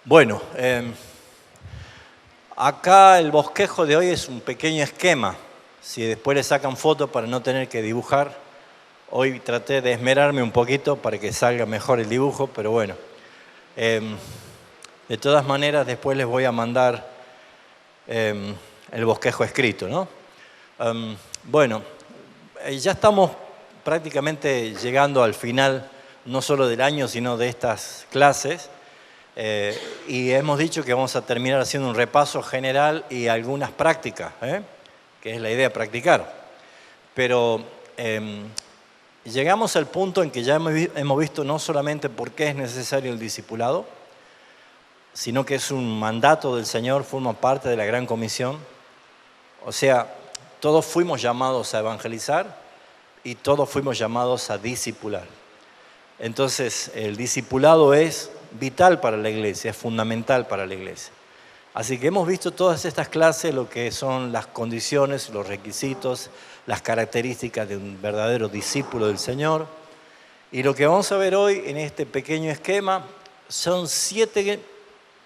Bueno, acá el bosquejo de hoy es un pequeño esquema. Si después le sacan fotos para no tener que dibujar, hoy traté de esmerarme un poquito para que salga mejor el dibujo, pero bueno. De todas maneras, después les voy a mandar el bosquejo escrito, ¿no? Bueno, ya estamos prácticamente llegando al final, no solo del año, sino de estas clases. Y hemos dicho que vamos a terminar haciendo un repaso general y algunas prácticas, que es la idea, practicar. Pero llegamos al punto en que ya hemos visto no solamente por qué es necesario el discipulado, sino que es un mandato del Señor, forma parte de la Gran Comisión. O sea, todos fuimos llamados a evangelizar y todos fuimos llamados a discipular. Entonces, el discipulado es vital para la iglesia, es fundamental para la iglesia. Así que hemos visto todas estas clases, lo que son las condiciones, los requisitos, las características de un verdadero discípulo del Señor. Y lo que vamos a ver hoy en este pequeño esquema son 7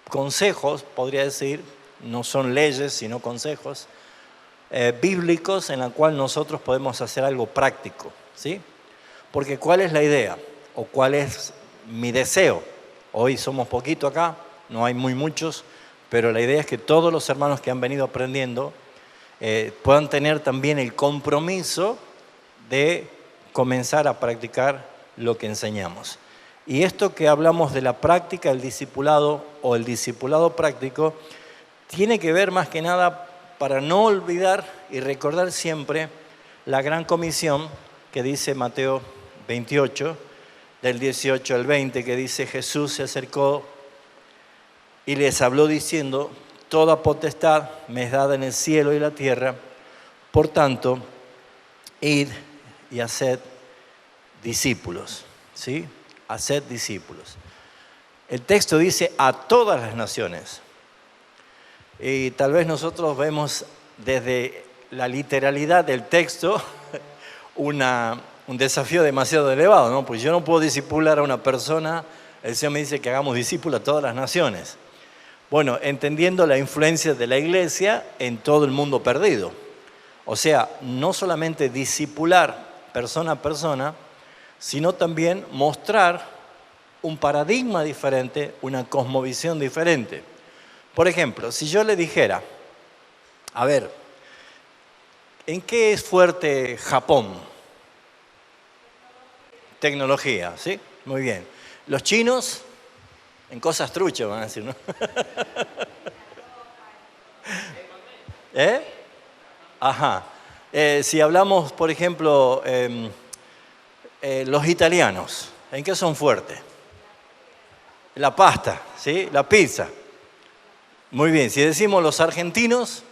consejos, podría decir, no son leyes, sino consejos bíblicos en la cual nosotros podemos hacer algo práctico, ¿sí? Porque ¿cuál es la idea? ¿O cuál es mi deseo? Hoy somos poquito acá, no hay muchos, pero la idea es que todos los hermanos que han venido aprendiendo puedan tener también el compromiso de comenzar a practicar lo que enseñamos. Y esto que hablamos de la práctica, el discipulado o el discipulado práctico, tiene que ver más que nada para no olvidar y recordar siempre la gran comisión que dice Mateo 28, del 18 al 20, que dice: Jesús se acercó y les habló diciendo: toda potestad me es dada en el cielo y la tierra, por tanto, id y haced discípulos, ¿sí? Haced discípulos. El texto dice a todas las naciones. Y tal vez nosotros vemos desde la literalidad del texto un desafío demasiado elevado, ¿no? Pues yo no puedo discipular a una persona, el Señor me dice que hagamos discípulos a todas las naciones. Bueno, entendiendo la influencia de la iglesia en todo el mundo perdido. O sea, no solamente discipular persona a persona, sino también mostrar un paradigma diferente, una cosmovisión diferente. Por ejemplo, si yo le dijera, a ver, ¿en qué es fuerte Japón? Tecnología, ¿sí? Muy bien. Los chinos, en cosas truchas van a decir, ¿no? Ajá. Si hablamos, por ejemplo, los italianos, ¿en qué son fuertes? La pasta, ¿sí? La pizza. Muy bien. Si decimos los argentinos,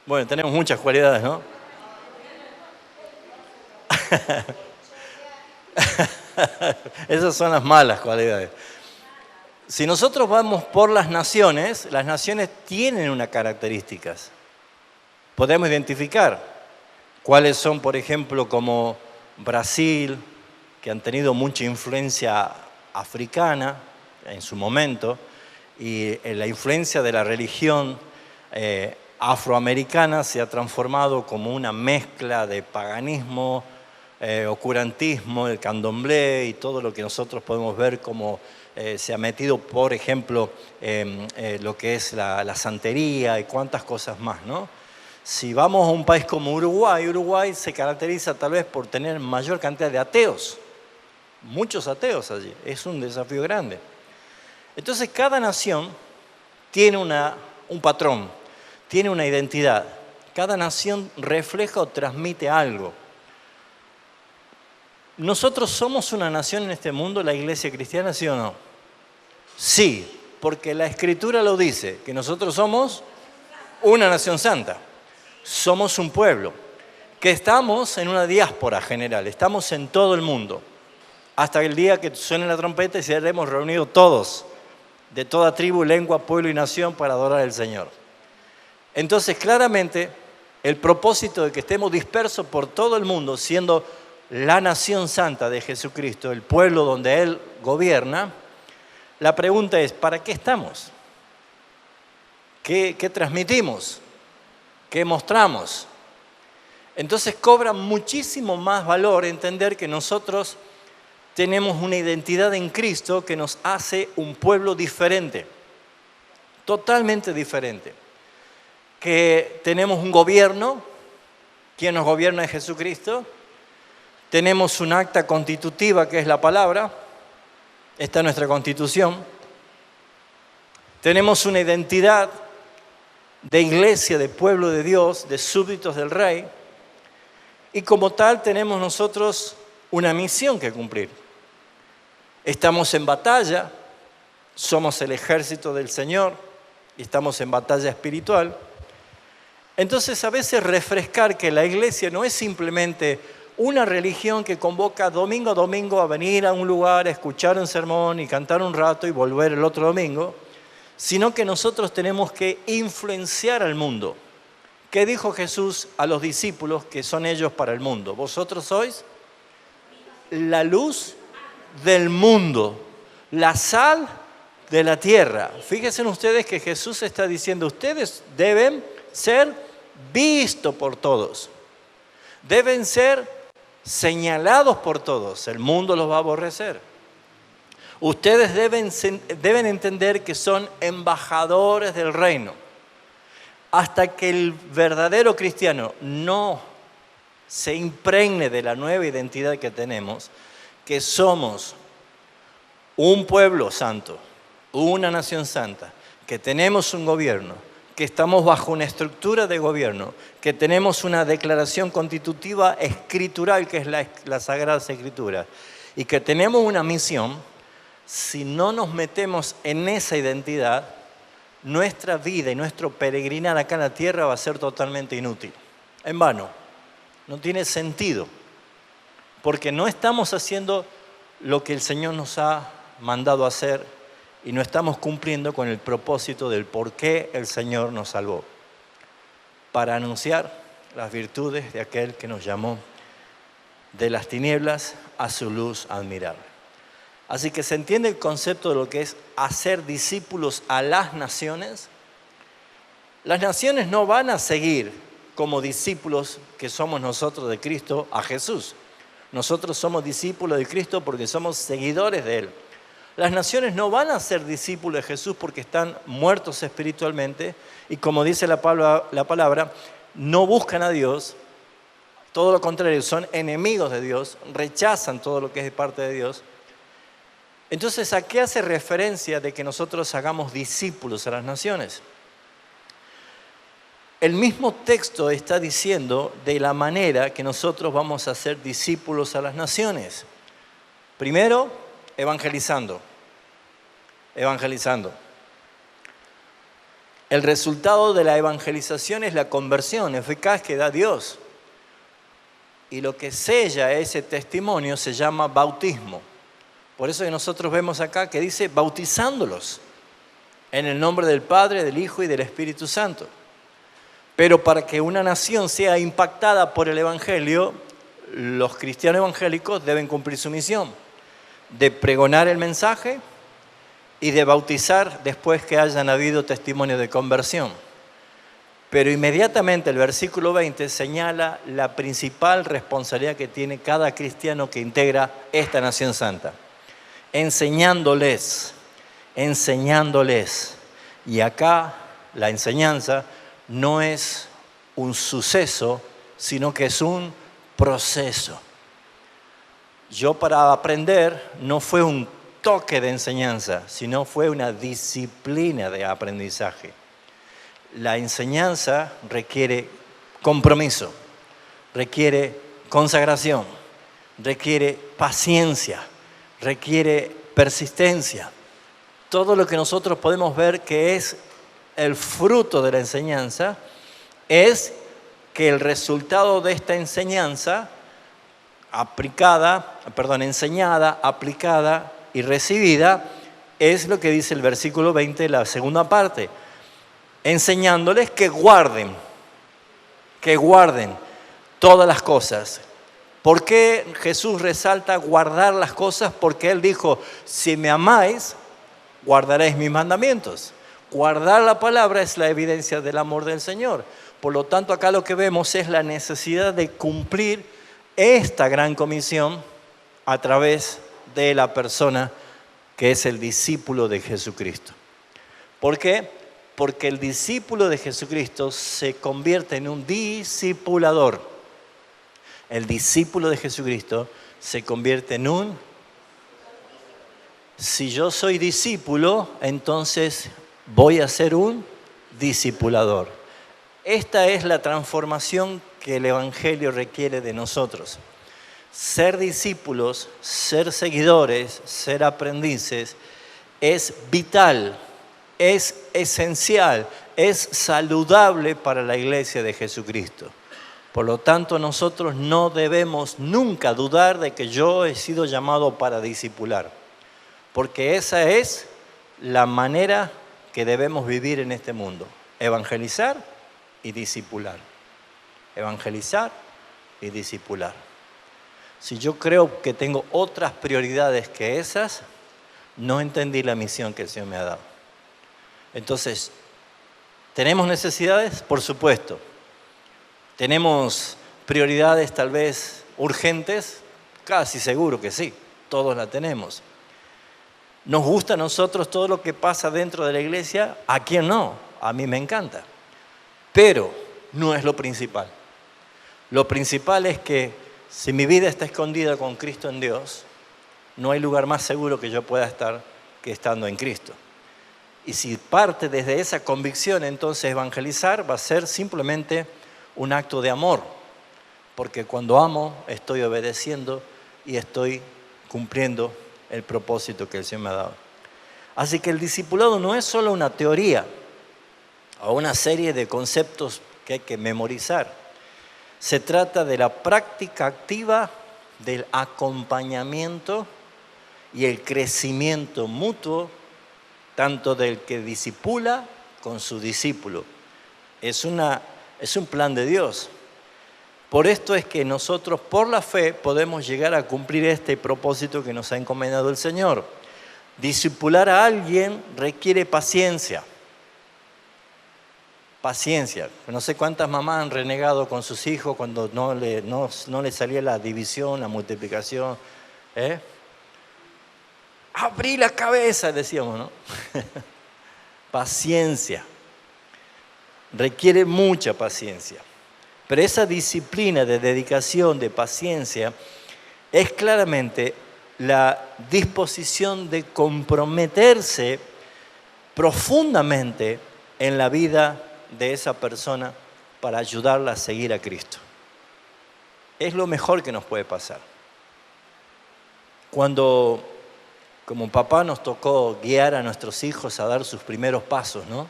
bueno, tenemos muchas cualidades, ¿no? Esas son las malas cualidades. Si nosotros vamos por las naciones tienen unas características. Podemos identificar cuáles son, por ejemplo, como Brasil, que han tenido mucha influencia africana en su momento, y la influencia de la religión afroamericana se ha transformado como una mezcla de paganismo, oscurantismo, el candomblé y todo lo que nosotros podemos ver como se ha metido, por ejemplo, lo que es la santería y cuantas cosas más, ¿no? Si vamos a un país como Uruguay, Uruguay se caracteriza tal vez por tener mayor cantidad de ateos, muchos ateos allí, es un desafío grande. Entonces cada nación tiene un patrón, tiene una identidad, cada nación refleja o transmite algo. ¿Nosotros somos una nación en este mundo, la iglesia cristiana, sí o no? Sí, porque la Escritura lo dice, que nosotros somos una nación santa. Somos un pueblo, que estamos en una diáspora general, estamos en todo el mundo. Hasta el día que suene la trompeta y seremos reunidos todos, de toda tribu, lengua, pueblo y nación, para adorar al Señor. Entonces, claramente, el propósito de que estemos dispersos por todo el mundo, siendo la nación santa de Jesucristo, el pueblo donde Él gobierna, la pregunta es, ¿para qué estamos? qué transmitimos, qué mostramos. Entonces cobra muchísimo más valor entender que nosotros tenemos una identidad en Cristo que nos hace un pueblo diferente, totalmente diferente. Que tenemos un gobierno, quien nos gobierna es Jesucristo. Tenemos un acta constitutiva que es la palabra, está en nuestra Constitución. Tenemos una identidad de iglesia, de pueblo de Dios, de súbditos del Rey. Y como tal tenemos nosotros una misión que cumplir. Estamos en batalla, somos el ejército del Señor y estamos en batalla espiritual. Entonces a veces refrescar que la iglesia no es simplemente una religión que convoca domingo a domingo a venir a un lugar, a escuchar un sermón y cantar un rato y volver el otro domingo, sino que nosotros tenemos que influenciar al mundo. ¿Qué dijo Jesús a los discípulos que son ellos para el mundo? Vosotros sois la luz del mundo, la sal de la tierra. Fíjense ustedes que Jesús está diciendo, ustedes deben ser vistos por todos, deben ser señalados por todos, el mundo los va a aborrecer. Ustedes deben entender que son embajadores del reino. Hasta que el verdadero cristiano no se impregne de la nueva identidad que tenemos, que somos un pueblo santo, una nación santa, que tenemos un gobierno, que estamos bajo una estructura de gobierno, que tenemos una declaración constitutiva escritural que es la Sagrada Escritura y que tenemos una misión. Si no nos metemos en esa identidad, nuestra vida y nuestro peregrinar acá en la tierra va a ser totalmente inútil, en vano, no tiene sentido, porque no estamos haciendo lo que el Señor nos ha mandado hacer y no estamos cumpliendo con el propósito del por qué el Señor nos salvó, para anunciar las virtudes de aquel que nos llamó de las tinieblas a su luz admirable. Así que se entiende el concepto de lo que es hacer discípulos a las naciones. Las naciones no van a seguir como discípulos que somos nosotros de Cristo a Jesús. Nosotros somos discípulos de Cristo porque somos seguidores de Él. Las naciones no van a ser discípulos de Jesús porque están muertos espiritualmente y como dice la palabra, no buscan a Dios. Todo lo contrario, son enemigos de Dios, rechazan todo lo que es de parte de Dios. Entonces, ¿a qué hace referencia de que nosotros hagamos discípulos a las naciones? El mismo texto está diciendo de la manera que nosotros vamos a ser discípulos a las naciones. Primero, evangelizando. El resultado de la evangelización es la conversión eficaz que da Dios. Y lo que sella ese testimonio se llama bautismo. Por eso que nosotros vemos acá que dice bautizándolos en el nombre del Padre, del Hijo y del Espíritu Santo. Pero para que una nación sea impactada por el Evangelio, los cristianos evangélicos deben cumplir su misión de pregonar el mensaje y de bautizar después que hayan habido testimonios de conversión. Pero inmediatamente el versículo 20 señala la principal responsabilidad que tiene cada cristiano que integra esta nación santa. Enseñándoles. Y acá la enseñanza no es un suceso, sino que es un proceso. Yo para aprender no fue un toque de enseñanza, sino fue una disciplina de aprendizaje. La enseñanza requiere compromiso, requiere consagración, requiere paciencia, requiere persistencia. Todo lo que nosotros podemos ver que es el fruto de la enseñanza es que el resultado de esta enseñanza enseñada, aplicada y recibida es lo que dice el versículo 20, la segunda parte. Enseñándoles que guarden todas las cosas. ¿Por qué Jesús resalta guardar las cosas? Porque Él dijo, si me amáis, guardaréis mis mandamientos. Guardar la palabra es la evidencia del amor del Señor. Por lo tanto, acá lo que vemos es la necesidad de cumplir esta gran comisión a través de la persona que es el discípulo de Jesucristo. ¿Por qué? Porque el discípulo de Jesucristo se convierte en un discipulador. El discípulo de Jesucristo se convierte en un... Si yo soy discípulo, entonces voy a ser un discipulador. Esta es la transformación que el Evangelio requiere de nosotros. Ser discípulos, ser seguidores, ser aprendices es vital, es esencial, es saludable para la iglesia de Jesucristo. Por lo tanto, nosotros no debemos nunca dudar de que yo he sido llamado para discipular, porque esa es la manera que debemos vivir en este mundo: evangelizar y discipular. Evangelizar y discipular. Si yo creo que tengo otras prioridades que esas, no entendí la misión que el Señor me ha dado. Entonces, ¿tenemos necesidades? Por supuesto. ¿Tenemos prioridades tal vez urgentes? Casi seguro que sí, todos la tenemos. ¿Nos gusta a nosotros todo lo que pasa dentro de la iglesia? ¿A quién no? A mí me encanta. Pero no es lo principal. Lo principal es que si mi vida está escondida con Cristo en Dios, no hay lugar más seguro que yo pueda estar que estando en Cristo. Y si parte desde esa convicción, entonces evangelizar va a ser simplemente un acto de amor. Porque cuando amo, estoy obedeciendo y estoy cumpliendo el propósito que el Señor me ha dado. Así que el discipulado no es solo una teoría o una serie de conceptos que hay que memorizar. Se trata de la práctica activa del acompañamiento y el crecimiento mutuo, tanto del que discipula con su discípulo. Es un plan de Dios. Por esto es que nosotros, por la fe, podemos llegar a cumplir este propósito que nos ha encomendado el Señor. Discipular a alguien requiere paciencia. Paciencia. No sé cuántas mamás han renegado con sus hijos cuando no le salía la división, la multiplicación. Abrí la cabeza, decíamos, ¿no? Paciencia. Requiere mucha paciencia. Pero esa disciplina de dedicación, de paciencia, es claramente la disposición de comprometerse profundamente en la vida de esa persona para ayudarla a seguir a Cristo. Es lo mejor que nos puede pasar. Cuando como papá nos tocó guiar a nuestros hijos a dar sus primeros pasos, ¿no?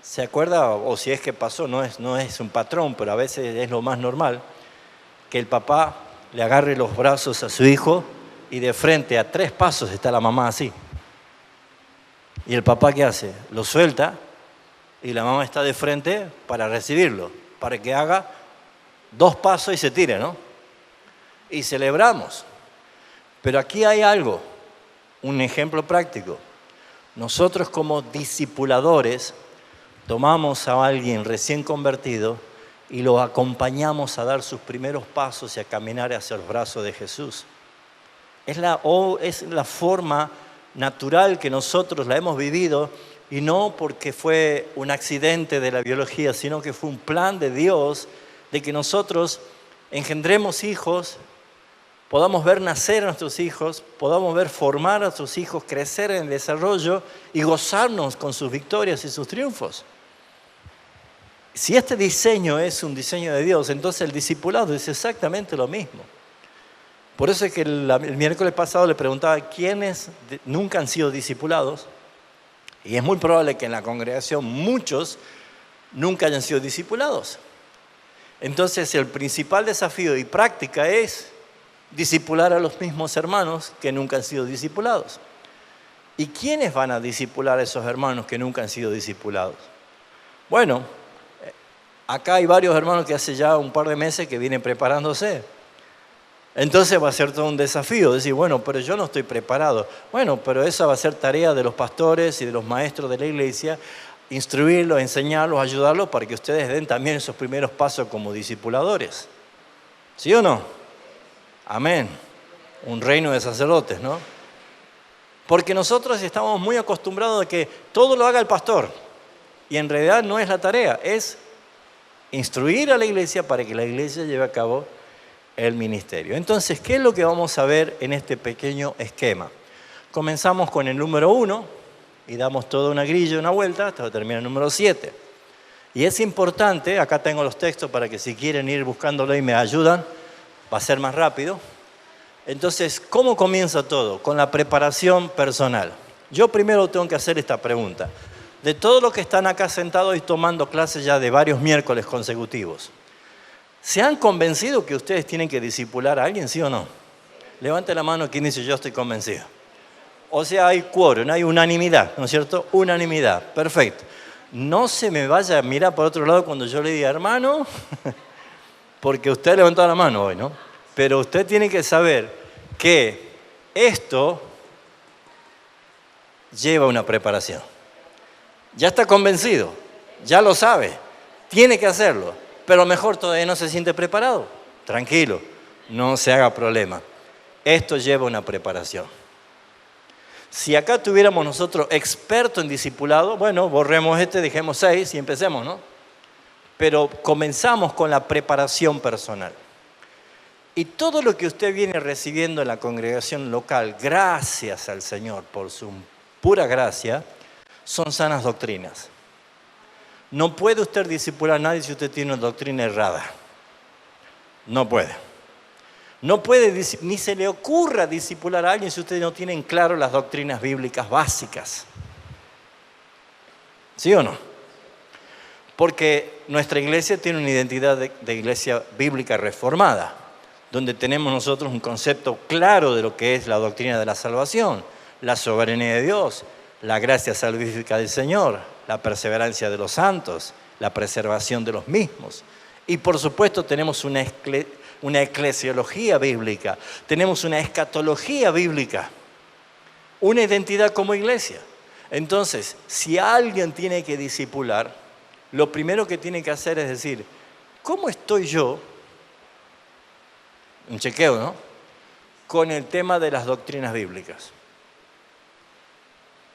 ¿Se acuerda? O si es que pasó, no es un patrón, pero a veces es lo más normal, que el papá le agarre los brazos a su hijo y de frente a 3 pasos está la mamá así. ¿Y el papá qué hace? Lo suelta y la mamá está de frente para recibirlo, para que haga 2 pasos y se tire, ¿no? Y celebramos. Pero aquí hay algo, un ejemplo práctico. Nosotros como discipuladores tomamos a alguien recién convertido y lo acompañamos a dar sus primeros pasos y a caminar hacia los brazos de Jesús. Es la forma natural que nosotros la hemos vivido, y no porque fue un accidente de la biología, sino que fue un plan de Dios de que nosotros engendremos hijos, podamos ver nacer a nuestros hijos, podamos ver formar a nuestros hijos, crecer en el desarrollo y gozarnos con sus victorias y sus triunfos. Si este diseño es un diseño de Dios, entonces el discipulado es exactamente lo mismo. Por eso es que el miércoles pasado le preguntaba quiénes nunca han sido discipulados, y es muy probable que en la congregación muchos nunca hayan sido discipulados. Entonces el principal desafío y práctica es discipular a los mismos hermanos que nunca han sido discipulados. ¿Y quiénes van a discipular a esos hermanos que nunca han sido discipulados? Bueno, acá hay varios hermanos que hace ya un par de meses que vienen preparándose. Entonces va a ser todo un desafío, decir, bueno, pero yo no estoy preparado. Bueno, pero esa va a ser tarea de los pastores y de los maestros de la iglesia, instruirlos, enseñarlos, ayudarlos para que ustedes den también esos primeros pasos como discipuladores. ¿Sí o no? Amén. Un reino de sacerdotes, ¿no? Porque nosotros estamos muy acostumbrados a que todo lo haga el pastor. Y en realidad no es la tarea, es instruir a la iglesia para que la iglesia lleve a cabo el ministerio. Entonces, ¿qué es lo que vamos a ver en este pequeño esquema? Comenzamos con el número 1 y damos toda una grilla, una vuelta, hasta terminar el número 7. Y es importante, acá tengo los textos para que si quieren ir buscándolo y me ayudan, va a ser más rápido. Entonces, ¿cómo comienza todo? Con la preparación personal. Yo primero tengo que hacer esta pregunta. De todos los que están acá sentados y tomando clases ya de varios miércoles consecutivos, ¿se han convencido que ustedes tienen que discipular a alguien, sí o no? Levante la mano quien dice, yo estoy convencido. O sea, hay quórum, hay unanimidad, ¿no es cierto? Unanimidad, perfecto. No se me vaya a mirar por otro lado cuando yo le diga, hermano, porque usted levantó la mano hoy, ¿no? Pero usted tiene que saber que esto lleva una preparación. Ya está convencido, ya lo sabe, tiene que hacerlo, pero mejor todavía no se siente preparado. Tranquilo, no se haga problema. Esto lleva una preparación. Si acá tuviéramos nosotros expertos en discipulado, bueno, borremos dejemos 6 y empecemos, ¿no? Pero comenzamos con la preparación personal. Y todo lo que usted viene recibiendo en la congregación local, gracias al Señor por su pura gracia, son sanas doctrinas. No puede usted discipular a nadie si usted tiene una doctrina errada. No puede. No puede, ni se le ocurra discipular a alguien si ustedes no tienen claro las doctrinas bíblicas básicas. ¿Sí o no? Porque nuestra iglesia tiene una identidad de iglesia bíblica reformada, donde tenemos nosotros un concepto claro de lo que es la doctrina de la salvación, la soberanía de Dios, la gracia salvífica del Señor, la perseverancia de los santos, la preservación de los mismos. Y por supuesto tenemos una eclesiología bíblica, tenemos una escatología bíblica, una identidad como iglesia. Entonces, si alguien tiene que discipular, lo primero que tiene que hacer es decir, ¿cómo estoy yo? Un chequeo, ¿no? Con el tema de las doctrinas bíblicas.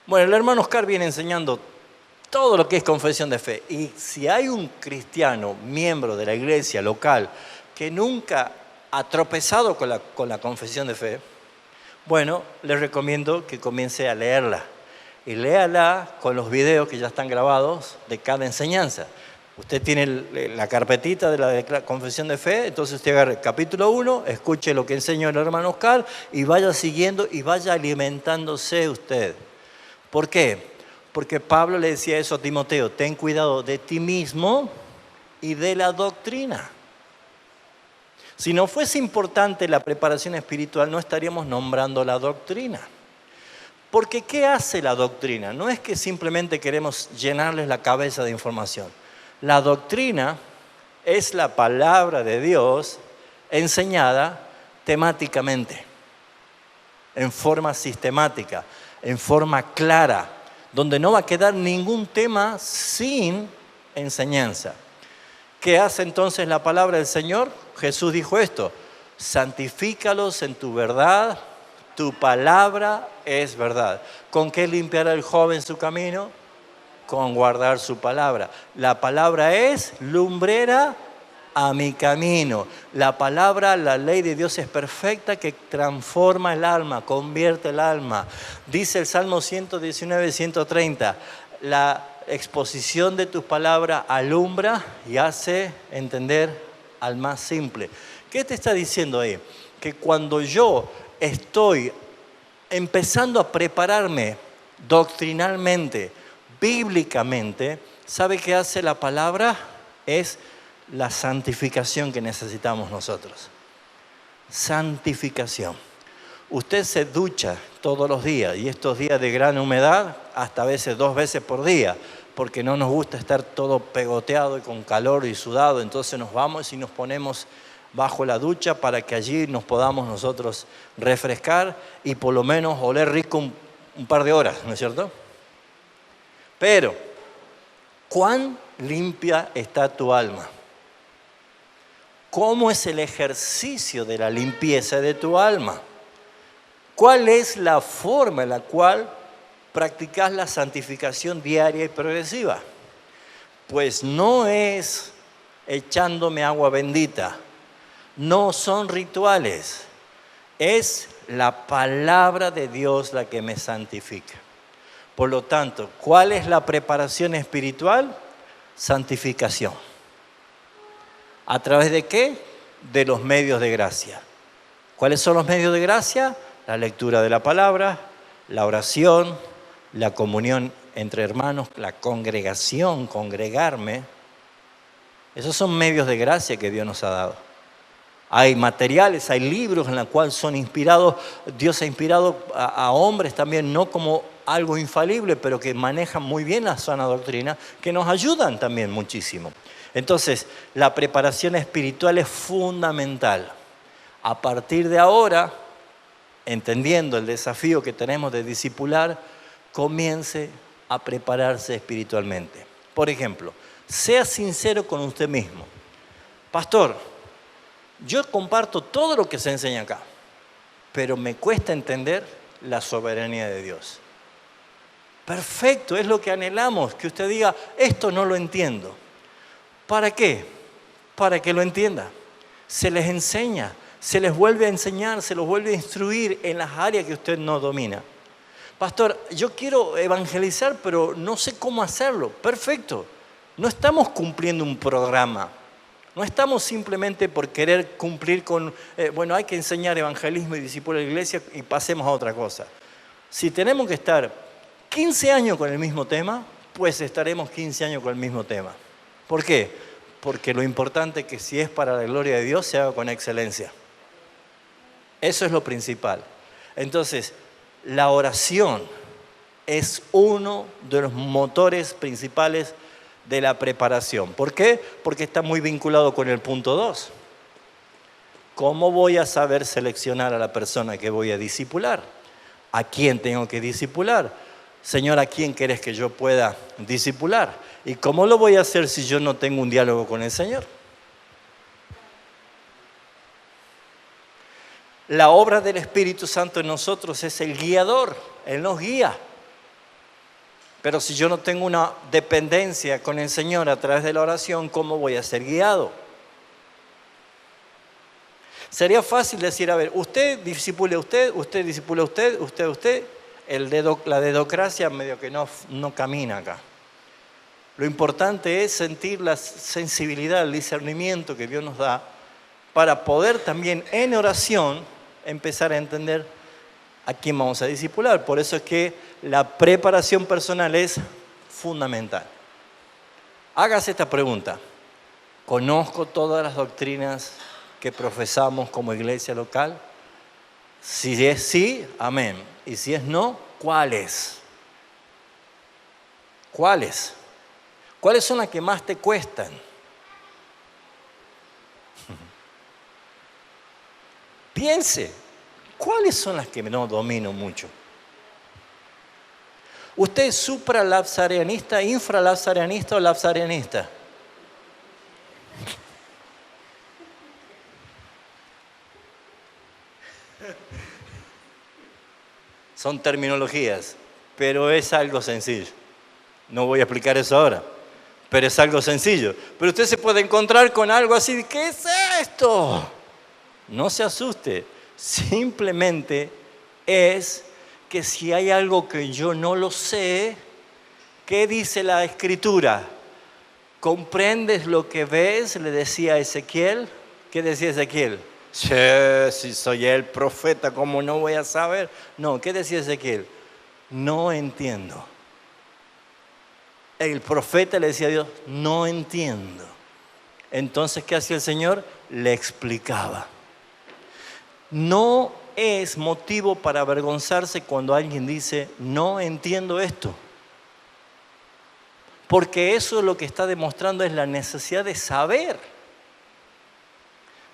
Bueno, el hermano Oscar viene enseñando todo lo que es confesión de fe. Y si hay un cristiano, miembro de la iglesia local, que nunca ha tropezado con la confesión de fe, bueno, les recomiendo que comience a leerla. Y léala con los videos que ya están grabados de cada enseñanza. Usted tiene la carpetita de la confesión de fe, entonces usted agarre el capítulo 1, escuche lo que enseñó el hermano Oscar y vaya siguiendo y vaya alimentándose usted. ¿Por qué? Porque Pablo le decía eso a Timoteo, ten cuidado de ti mismo y de la doctrina. Si no fuese importante la preparación espiritual, no estaríamos nombrando la doctrina. Porque ¿qué hace la doctrina? No es que simplemente queremos llenarles la cabeza de información. La doctrina es la palabra de Dios enseñada temáticamente, en forma sistemática, en forma clara, donde no va a quedar ningún tema sin enseñanza. ¿Qué hace entonces la palabra del Señor? Jesús dijo esto, santifícalos en tu verdad, tu palabra es verdad. ¿Con qué limpiará el joven su camino? Con guardar su palabra. La palabra es lumbrera a mi camino. La palabra, la ley de Dios es perfecta que transforma el alma, convierte el alma. Dice el Salmo 119, 130, la exposición de tus palabras alumbra y hace entender al más simple. ¿Qué te está diciendo ahí? Que cuando yo estoy empezando a prepararme doctrinalmente, bíblicamente, ¿sabe qué hace la palabra? Es la santificación que necesitamos nosotros. Santificación. Usted se ducha todos los días y estos días de gran humedad, hasta a veces 2 veces por día, porque no nos gusta estar todo pegoteado y con calor y sudado, entonces nos vamos y nos ponemos bajo la ducha para que allí nos podamos nosotros refrescar y por lo menos oler rico un par de horas, ¿no es cierto? Pero, ¿cuán limpia está tu alma? ¿Cómo es el ejercicio de la limpieza de tu alma? ¿Cuál es la forma en la cual practicas la santificación diaria y progresiva? Pues no es echándome agua bendita, no son rituales, es la palabra de Dios la que me santifica. Por lo tanto, ¿cuál es la preparación espiritual? Santificación. ¿A través de qué? De los medios de gracia. ¿Cuáles son los medios de gracia? La lectura de la palabra, la oración, la comunión entre hermanos, la congregación, congregarme. Esos son medios de gracia que Dios nos ha dado. Hay materiales, hay libros en los cuales son inspirados. Dios ha inspirado a hombres también, no como algo infalible, pero que manejan muy bien la sana doctrina, que nos ayudan también muchísimo. Entonces, la preparación espiritual es fundamental. A partir de ahora, entendiendo el desafío que tenemos de discipular, comience a prepararse espiritualmente. Por ejemplo, sea sincero con usted mismo. Pastor, yo comparto todo lo que se enseña acá, pero me cuesta entender la soberanía de Dios. Perfecto, es lo que anhelamos, que usted diga, esto no lo entiendo. ¿Para qué? Para que lo entienda. Se les enseña, se les vuelve a enseñar, se los vuelve a instruir en las áreas que usted no domina. Pastor, yo quiero evangelizar, pero no sé cómo hacerlo. Perfecto. No estamos cumpliendo un programa. No estamos simplemente por querer cumplir con, hay que enseñar evangelismo y discipulado de la iglesia y pasemos a otra cosa. Si tenemos que estar 15 años con el mismo tema, pues estaremos 15 años con el mismo tema. ¿Por qué? Porque lo importante es que si es para la gloria de Dios, se haga con excelencia. Eso es lo principal. Entonces, la oración es uno de los motores principales de la preparación. ¿Por qué? Porque está muy vinculado con el punto 2. ¿Cómo voy a saber seleccionar a la persona que voy a discipular? ¿A quién tengo que discipular? Señor, ¿a quién querés que yo pueda discipular? ¿Y cómo lo voy a hacer si yo no tengo un diálogo con el Señor? La obra del Espíritu Santo en nosotros es el guiador. Él nos guía. Pero si yo no tengo una dependencia con el Señor a través de la oración, ¿cómo voy a ser guiado? Sería fácil decir, a ver, usted discipule a usted, usted discipule a usted, usted. La dedocracia medio que no camina acá. Lo importante es sentir la sensibilidad, el discernimiento que Dios nos da para poder también en oración empezar a entender a quién vamos a discipular. Por eso es que la preparación personal es fundamental. Hágase esta pregunta. ¿Conozco todas las doctrinas que profesamos como iglesia local? Si es sí, amén. Y si es no, ¿cuáles? ¿Cuáles? ¿Cuáles son las que más te cuestan? Piense, ¿cuáles son las que no domino mucho? ¿Usted es supralapsarianista, infralapsarianista o lapsarianista? Son terminologías, pero es algo sencillo. No voy a explicar eso ahora, pero es algo sencillo. Pero usted se puede encontrar con algo así, ¿qué es esto? No se asuste, simplemente es que si hay algo que yo no lo sé, ¿qué dice la Escritura? ¿Comprendes lo que ves? Le decía a Ezequiel. ¿Qué decía Ezequiel? Si soy el profeta, ¿cómo no voy a saber? No, ¿qué decía Ezequiel? No entiendo. El profeta le decía a Dios, no entiendo. Entonces, ¿qué hacía el Señor? Le explicaba. No es motivo para avergonzarse cuando alguien dice, no entiendo esto. Porque eso lo que está demostrando es la necesidad de saber.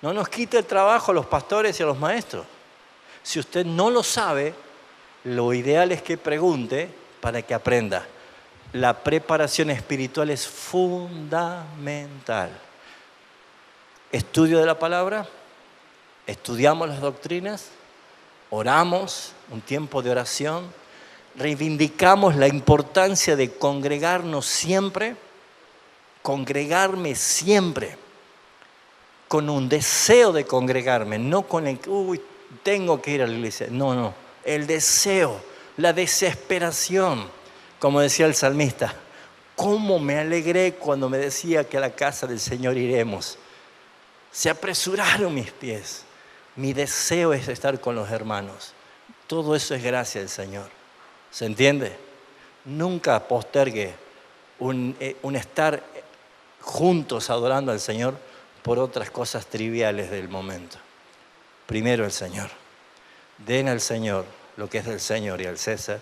No nos quite el trabajo a los pastores y a los maestros. Si usted no lo sabe, lo ideal es que pregunte para que aprenda. La preparación espiritual es fundamental. Estudio de la palabra, estudiamos las doctrinas, oramos, un tiempo de oración, reivindicamos la importancia de congregarnos siempre, congregarme siempre, con un deseo de congregarme, no con el tengo que ir a la iglesia. No, el deseo, la desesperación, como decía el salmista. ¿Cómo me alegré cuando me decía que a la casa del Señor iremos? Se apresuraron mis pies. Mi deseo es estar con los hermanos. Todo eso es gracia del Señor. ¿Se entiende? Nunca postergue un estar juntos adorando al Señor por otras cosas triviales del momento. Primero el Señor. Den al Señor lo que es del Señor y al César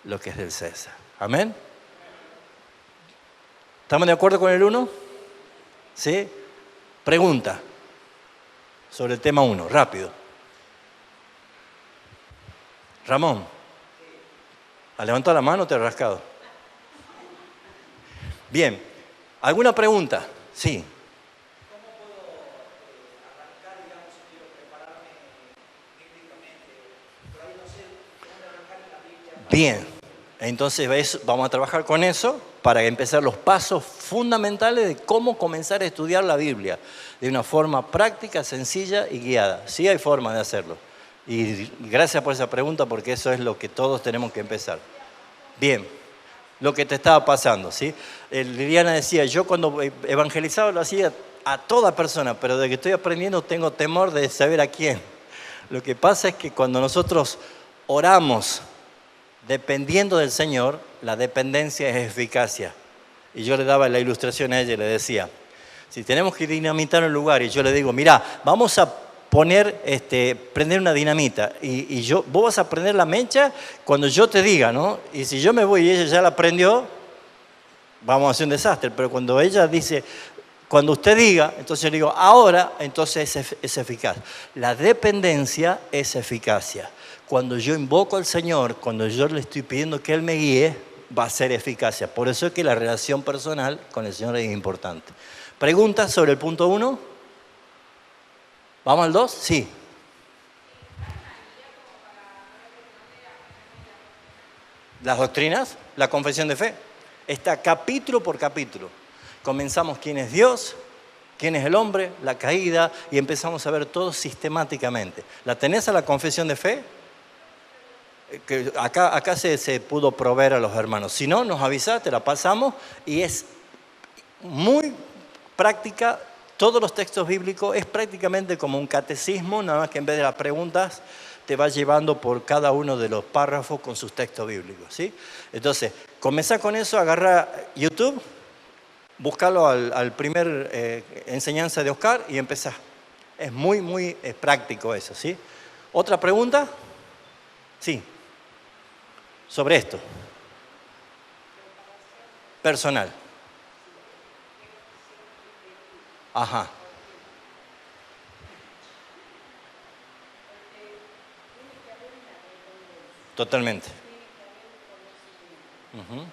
lo que es del César. Amén. ¿Estamos de acuerdo con el 1? ¿Sí? Pregunta sobre el tema 1, rápido. Ramón, ¿has levantado la mano o te has rascado? Bien, ¿alguna pregunta? Sí. Bien, entonces vamos a trabajar con eso para empezar los pasos fundamentales de cómo comenzar a estudiar la Biblia de una forma práctica, sencilla y guiada. Sí hay forma de hacerlo. Y gracias por esa pregunta porque eso es lo que todos tenemos que empezar. Bien, lo que te estaba pasando, ¿sí? Liliana decía, yo cuando evangelizaba lo hacía a toda persona, pero de que estoy aprendiendo tengo temor de saber a quién. Lo que pasa es que cuando nosotros oramos dependiendo del Señor, la dependencia es eficacia. Y yo le daba la ilustración a ella y le decía, si tenemos que dinamitar un lugar y yo le digo, mira, vamos a prender una dinamita y vos vas a prender la mecha cuando yo te diga, ¿no? Y si yo me voy y ella ya la prendió, vamos a hacer un desastre. Pero cuando ella dice, cuando usted diga, entonces yo le digo, ahora, entonces es eficaz. La dependencia es eficacia. Cuando yo invoco al Señor, cuando yo le estoy pidiendo que Él me guíe, va a ser eficacia. Por eso es que la relación personal con el Señor es importante. ¿Preguntas sobre el punto 1? ¿Vamos al 2? Sí. Las doctrinas, la confesión de fe, está capítulo por capítulo. Comenzamos quién es Dios, quién es el hombre, la caída, y empezamos a ver todo sistemáticamente. ¿La tenés a la confesión de fe? Que acá se pudo proveer a los hermanos. Si no, nos avisás, te la pasamos, y es muy práctica. Todos los textos bíblicos es prácticamente como un catecismo, nada más que en vez de las preguntas te va llevando por cada uno de los párrafos con sus textos bíblicos, ¿sí? Entonces, comenzá con eso, agarra YouTube, búscalo al primer enseñanza de Oscar y empezá. Es muy práctico eso, ¿sí? ¿Otra pregunta? Sí. Sobre esto. Personal. Ajá. Totalmente. Uh-huh.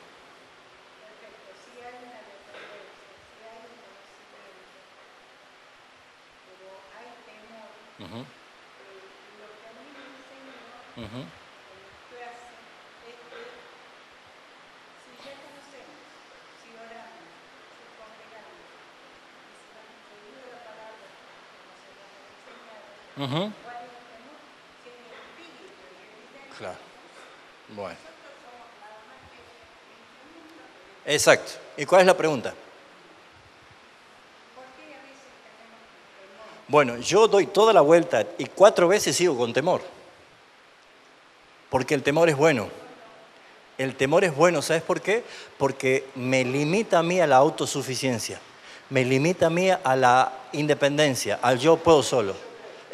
Uh-huh. Uh-huh. Uh-huh. Claro. Bueno. Exacto. ¿Y cuál es la pregunta? Bueno, yo doy toda la vuelta y 4 veces sigo con temor. Porque el temor es bueno. El temor es bueno, ¿sabes por qué? Porque me limita a mí a la autosuficiencia. Me limita a mí a la independencia, al yo puedo solo.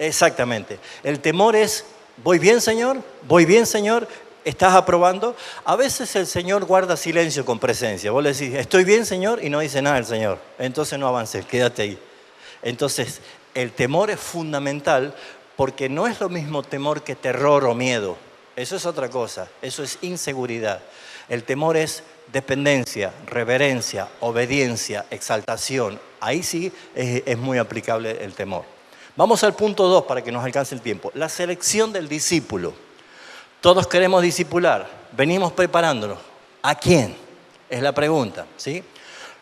Exactamente. El temor es, ¿voy bien, Señor? ¿Voy bien, Señor? ¿Estás aprobando? A veces el Señor guarda silencio con presencia. Vos le decís, ¿estoy bien, Señor? Y no dice nada el Señor. Entonces no avances, quédate ahí. Entonces, el temor es fundamental porque no es lo mismo temor que terror o miedo. Eso es otra cosa, eso es inseguridad. El temor es dependencia, reverencia, obediencia, exaltación. Ahí sí es muy aplicable el temor. Vamos al punto 2 para que nos alcance el tiempo. La selección del discípulo. Todos queremos discipular, venimos preparándonos. ¿A quién? Es la pregunta, ¿sí?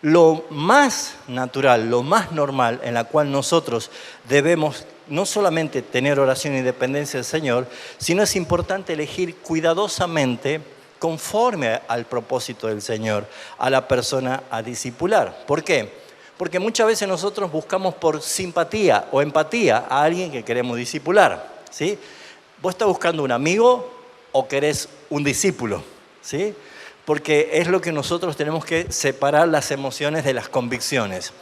Lo más natural, lo más normal en la cual nosotros debemos no solamente tener oración y dependencia del Señor, sino es importante elegir cuidadosamente, conforme al propósito del Señor, a la persona a discipular. ¿Por qué? Porque muchas veces nosotros buscamos por simpatía o empatía a alguien que queremos discipular, ¿sí? ¿Vos estás buscando un amigo o querés un discípulo? ¿Sí? Porque es lo que nosotros tenemos que separar las emociones de las convicciones.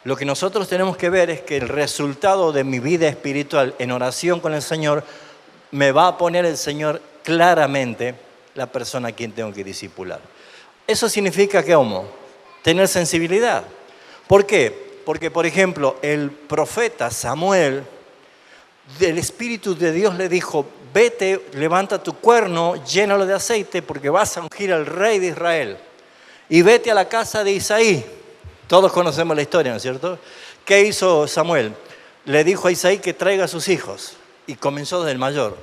Lo que nosotros tenemos que ver es que el resultado de mi vida espiritual en oración con el Señor me va a poner el Señor claramente la persona a quien tengo que discipular. Eso significa que, ¿cómo? Tener sensibilidad. ¿Por qué? Porque, por ejemplo, el profeta Samuel, el Espíritu de Dios le dijo: vete, levanta tu cuerno, llénalo de aceite porque vas a ungir al rey de Israel. Y vete a la casa de Isaí. Todos conocemos la historia, ¿no es cierto? ¿Qué hizo Samuel? Le dijo a Isaí que traiga a sus hijos. Y comenzó desde el mayor.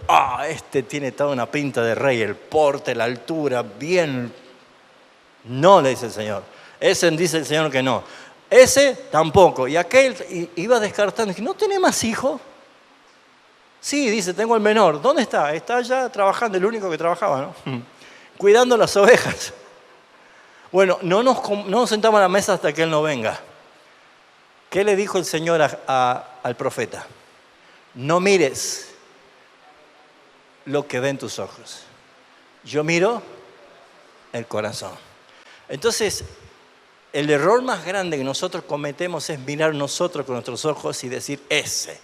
Este tiene toda una pinta de rey, el porte, la altura, bien. No, le dice el Señor. Ese dice el Señor que no. Ese tampoco. Y aquel iba descartando. ¿No tiene más hijos? Sí, dice, tengo el menor. ¿Dónde está? Está allá trabajando, el único que trabajaba, ¿no? Cuidando las ovejas. Bueno, no nos sentamos a la mesa hasta que él no venga. ¿Qué le dijo el Señor al profeta? No mires lo que ven tus ojos. Yo miro el corazón. Entonces, el error más grande que nosotros cometemos es mirar nosotros con nuestros ojos y decir, ese.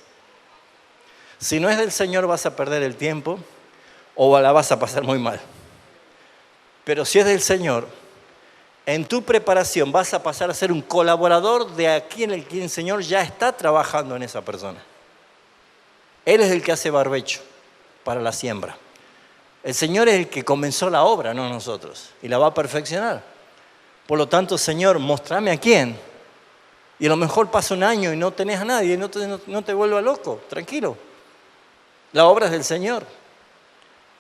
Si no es del Señor vas a perder el tiempo o la vas a pasar muy mal. Pero si es del Señor, en tu preparación vas a pasar a ser un colaborador de aquí en el que el Señor ya está trabajando en esa persona. Él es el que hace barbecho para la siembra. El Señor es el que comenzó la obra, no nosotros, y la va a perfeccionar. Por lo tanto, Señor, mostrame a quién. Y a lo mejor pasa un año y no tenés a nadie, no te vuelvas loco, tranquilo. La obra es del Señor.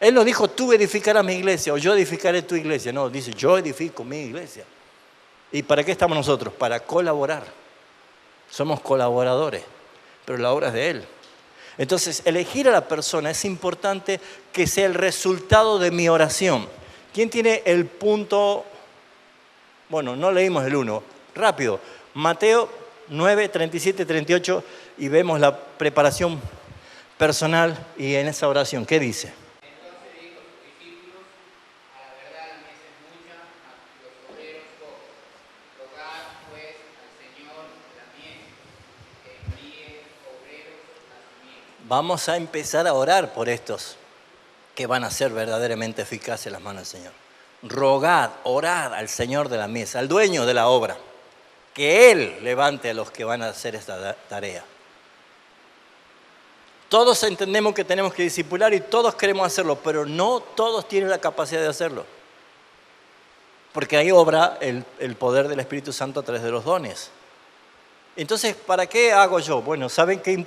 Él no dijo, tú edificarás mi iglesia o yo edificaré tu iglesia. No, dice, yo edifico mi iglesia. ¿Y para qué estamos nosotros? Para colaborar. Somos colaboradores, pero la obra es de Él. Entonces, elegir a la persona es importante que sea el resultado de mi oración. ¿Quién tiene el punto? Bueno, no leímos el 1. Rápido. Mateo 9, 37, 38 y vemos la preparación personal y en esa oración. ¿Qué dice? Entonces dijo a sus discípulos: a la verdad la mies es mucha, los obreros pocos. Rogad pues al Señor de la mies que envíe obreros a su mies. Vamos a empezar a orar por estos que van a ser verdaderamente eficaces en las manos del Señor. Rogad, orad al Señor de la mies, al dueño de la obra, que Él levante a los que van a hacer esta tarea. Todos entendemos que tenemos que discipular y todos queremos hacerlo, pero no todos tienen la capacidad de hacerlo. Porque ahí obra el poder del Espíritu Santo a través de los dones. Entonces, ¿para qué hago yo? Bueno, ¿saben qué?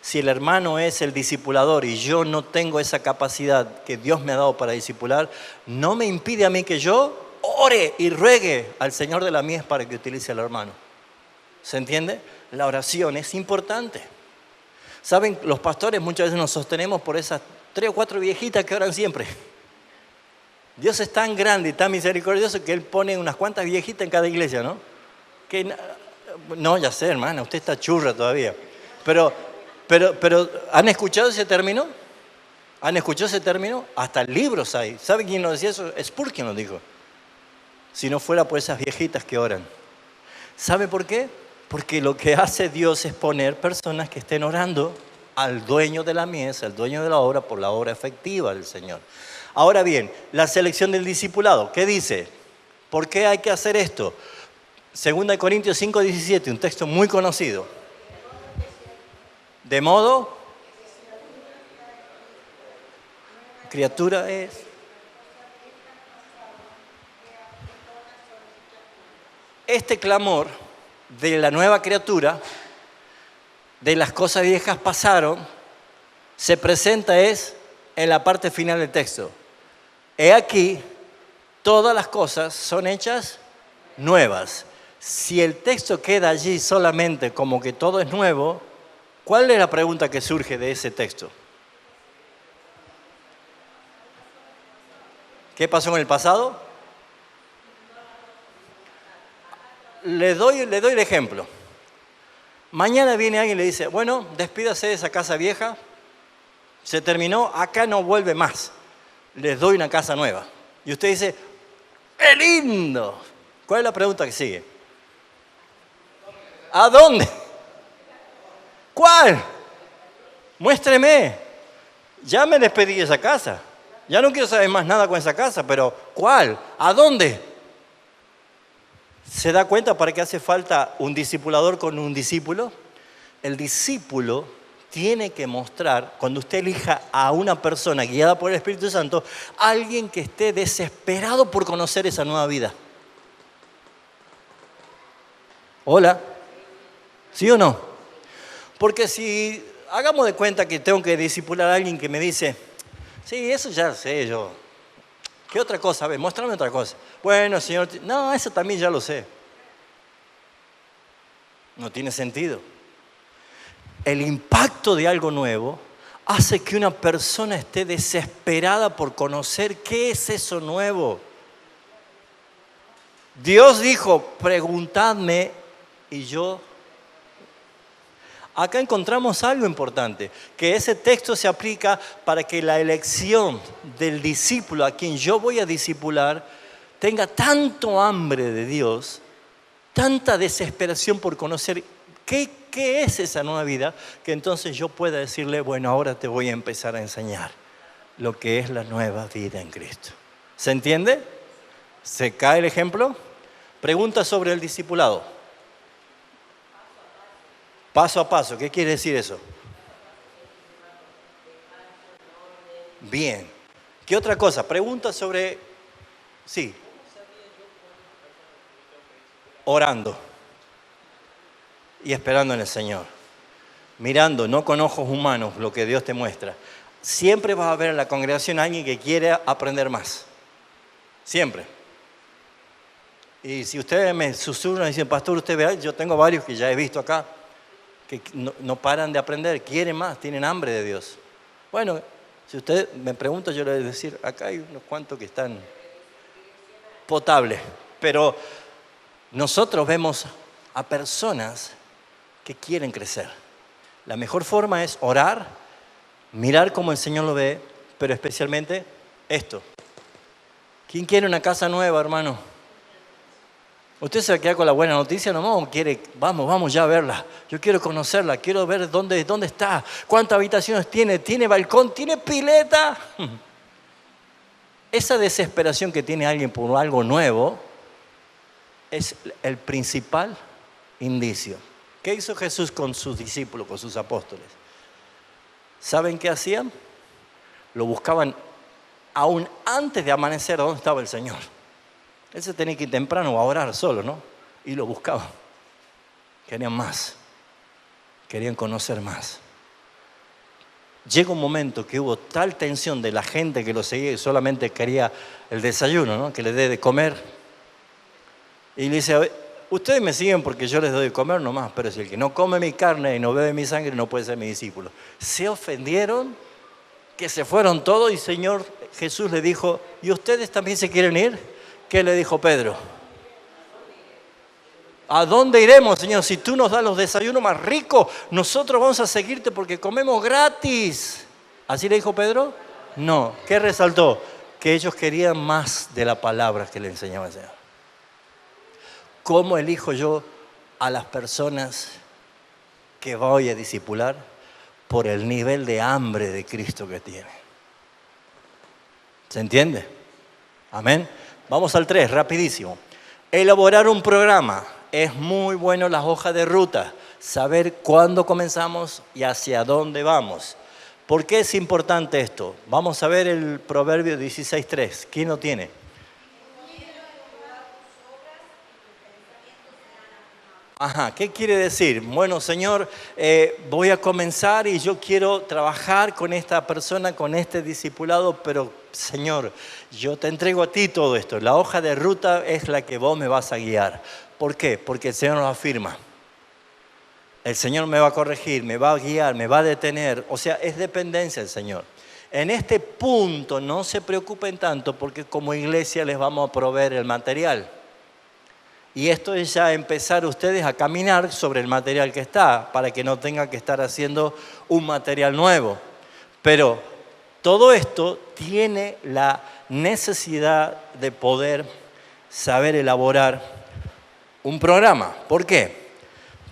Si el hermano es el discipulador y yo no tengo esa capacidad que Dios me ha dado para discipular, no me impide a mí que yo ore y ruegue al Señor de la mies para que utilice al hermano. ¿Se entiende? La oración es importante. ¿Saben? Los pastores muchas veces nos sostenemos por esas 3 o 4 viejitas que oran siempre. Dios es tan grande y tan misericordioso que Él pone unas cuantas viejitas en cada iglesia, ¿no? No, ya sé, hermana, usted está churra todavía. Pero, ¿han escuchado ese término? ¿Han escuchado ese término? Hasta libros hay. ¿Sabe quién nos decía eso? Spurgeon nos dijo. Si no fuera por esas viejitas que oran. ¿Sabe por qué? Porque lo que hace Dios es poner personas que estén orando al dueño de la mies, al dueño de la obra, por la obra efectiva del Señor. Ahora bien, la selección del discipulado. ¿Qué dice? ¿Por qué hay que hacer esto? 2 Corintios 5:17, un texto muy conocido. De modo, criatura es. Este clamor de la nueva criatura, de las cosas viejas pasaron, se presenta en la parte final del texto. He aquí, todas las cosas son hechas nuevas. Si el texto queda allí solamente como que todo es nuevo, ¿cuál es la pregunta que surge de ese texto? ¿Qué pasó en el pasado? Le doy el ejemplo. Mañana viene alguien y le dice, bueno, despídase de esa casa vieja, se terminó, acá no vuelve más. Les doy una casa nueva. Y usted dice, ¡qué lindo! ¿Cuál es la pregunta que sigue? ¿A dónde? ¿Cuál? Muéstreme. Ya me despedí de esa casa. Ya no quiero saber más nada con esa casa, pero ¿cuál? ¿A dónde? ¿Se da cuenta para qué hace falta un discipulador con un discípulo? El discípulo tiene que mostrar, cuando usted elija a una persona guiada por el Espíritu Santo, alguien que esté desesperado por conocer esa nueva vida. ¿Hola? ¿Sí o no? Porque si hagamos de cuenta que tengo que discipular a alguien que me dice, sí, eso ya sé yo. ¿Qué otra cosa? A ver, muéstrame otra cosa. Bueno, Señor, no, eso también ya lo sé. No tiene sentido. El impacto de algo nuevo hace que una persona esté desesperada por conocer qué es eso nuevo. Dios dijo, preguntadme y yo. Acá encontramos algo importante, que ese texto se aplica para que la elección del discípulo a quien yo voy a discipular tenga tanto hambre de Dios, tanta desesperación por conocer qué es esa nueva vida, que entonces yo pueda decirle, bueno, ahora te voy a empezar a enseñar lo que es la nueva vida en Cristo. ¿Se entiende? ¿Se cae el ejemplo? Pregunta sobre el discipulado. Paso a paso, ¿qué quiere decir eso? Bien. ¿Qué otra cosa? Pregunta sobre... Sí. Orando. Y esperando en el Señor. Mirando, no con ojos humanos, lo que Dios te muestra. Siempre vas a ver en la congregación a alguien que quiere aprender más. Siempre. Y si ustedes me susurran y dicen, pastor, usted vea, yo tengo varios que ya he visto acá, que no paran de aprender, quieren más, tienen hambre de Dios. Bueno, si usted me pregunta, yo le voy a decir, acá hay unos cuantos que están potables, pero nosotros vemos a personas que quieren crecer. La mejor forma es orar, mirar cómo el Señor lo ve, pero especialmente esto. ¿Quién quiere una casa nueva, hermano? ¿Usted se va a quedar con la buena noticia nomás o quiere, vamos ya a verla? Yo quiero conocerla, quiero ver dónde está, cuántas habitaciones tiene balcón, tiene pileta. Esa desesperación que tiene alguien por algo nuevo es el principal indicio. ¿Qué hizo Jesús con sus discípulos, con sus apóstoles? ¿Saben qué hacían? Lo buscaban aún antes de amanecer. ¿Dónde estaba el Señor? Él se tenía que ir temprano a orar solo, ¿no? Y lo buscaban. Querían más. Querían conocer más. Llega un momento que hubo tal tensión de la gente que lo seguía y solamente quería el desayuno, ¿no? Que le dé de comer. Y le dice, ustedes me siguen porque yo les doy de comer nomás, pero si el que no come mi carne y no bebe mi sangre no puede ser mi discípulo. Se ofendieron, que se fueron todos y Señor Jesús le dijo, ¿y ustedes también se quieren ir? ¿Qué le dijo Pedro? ¿A dónde iremos, Señor? Si tú nos das los desayunos más ricos, nosotros vamos a seguirte porque comemos gratis. ¿Así le dijo Pedro? No. ¿Qué resaltó? Que ellos querían más de la palabra que le enseñaba el Señor. ¿Cómo elijo yo a las personas que voy a discipular? Por el nivel de hambre de Cristo que tienen. ¿Se entiende? Amén. Vamos al 3, rapidísimo. Elaborar un programa. Es muy bueno las hojas de ruta. saber cuándo comenzamos y hacia dónde vamos. ¿Por qué es importante esto? Vamos a ver el Proverbio 16:3. ¿Quién lo tiene? Ajá, ¿qué quiere decir? Bueno, Señor, voy a comenzar y yo quiero trabajar con esta persona, con este discipulado, pero Señor, yo te entrego a ti todo esto. La hoja de ruta es la que vos me vas a guiar. ¿Por qué? Porque el Señor nos afirma. El Señor me va a corregir, me va a guiar, me va a detener. O sea, es dependencia del Señor. En este punto no se preocupen tanto porque como iglesia les vamos a proveer el material. Y esto es ya empezar ustedes a caminar sobre el material que está, para que no tengan que estar haciendo un material nuevo. Pero todo esto tiene la necesidad de poder saber elaborar un programa. ¿Por qué?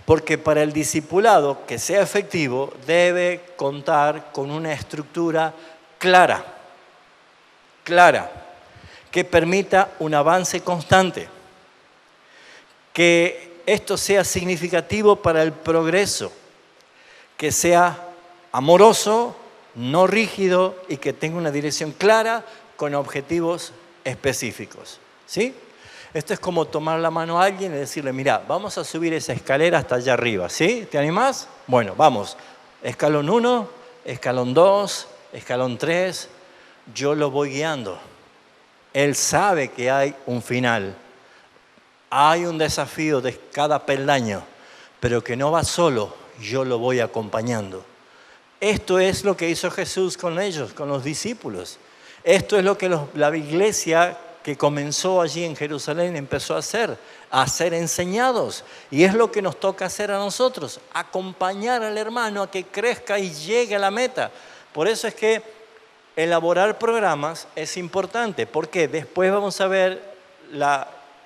Porque para el discipulado que sea efectivo debe contar con una estructura clara, que permita un avance constante. Que esto sea significativo para el progreso, que sea amoroso, no rígido y que tenga una dirección clara con objetivos específicos. ¿Sí? Esto es como tomar la mano a alguien y decirle, mira, vamos a subir esa escalera hasta allá arriba. ¿Sí? ¿Te animás? Bueno, vamos. Escalón 1, escalón 2, escalón 3. Yo lo voy guiando. Él sabe que hay un final. Hay un desafío de cada peldaño, pero que no va solo, yo lo voy acompañando. Esto es lo que hizo Jesús con ellos, con los discípulos. Esto es lo que la iglesia que comenzó allí en Jerusalén empezó a ser enseñados. Y es lo que nos toca hacer a nosotros, acompañar al hermano a que crezca y llegue a la meta. Por eso es que elaborar programas es importante, porque después vamos a ver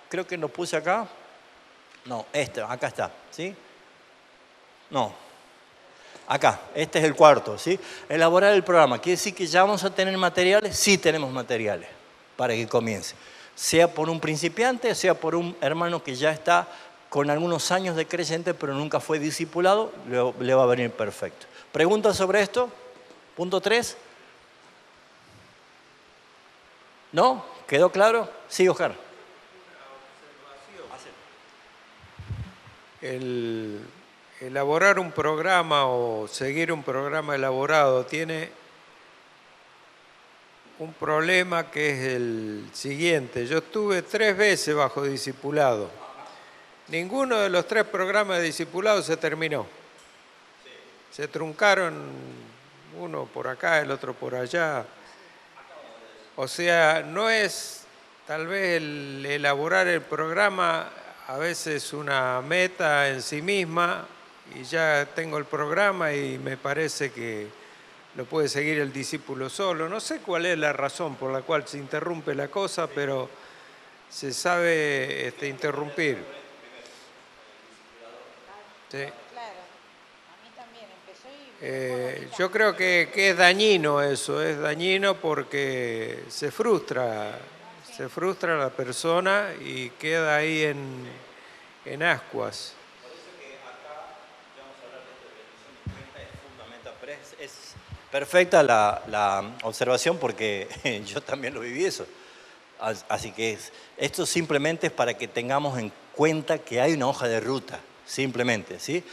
creo que lo puse acá. No, acá está, ¿sí? No, acá, este es el cuarto, ¿sí? Elaborar el programa. ¿Quiere decir que ya vamos a tener materiales? Sí tenemos materiales para que comience. Sea por un principiante, sea por un hermano que ya está con algunos años de creyente, pero nunca fue discipulado, le va a venir perfecto. ¿Preguntas sobre esto? Punto 3. ¿No? ¿Quedó claro? Sí, Oscar. El elaborar un programa o seguir un programa elaborado tiene un problema que es el siguiente. Yo estuve 3 veces bajo discipulado. Ninguno de los 3 programas de discipulado se terminó. Se truncaron, uno por acá, el otro por allá. O sea, no es tal vez el elaborar el programa a veces una meta en sí misma y ya tengo el programa y me parece que lo puede seguir el discípulo solo. No sé cuál es la razón por la cual se interrumpe la cosa, pero se sabe interrumpir. Sí. Claro, a mí también empezó y... Yo creo que es dañino eso, es dañino porque se frustra la persona y queda ahí en ascuas. Por eso que acá vamos a hablar de esto de rendición de cuenta, es fundamental. Pero es perfecta la observación porque yo también lo viví eso. Así que esto simplemente es para que tengamos en cuenta que hay una hoja de ruta, simplemente, ¿sí?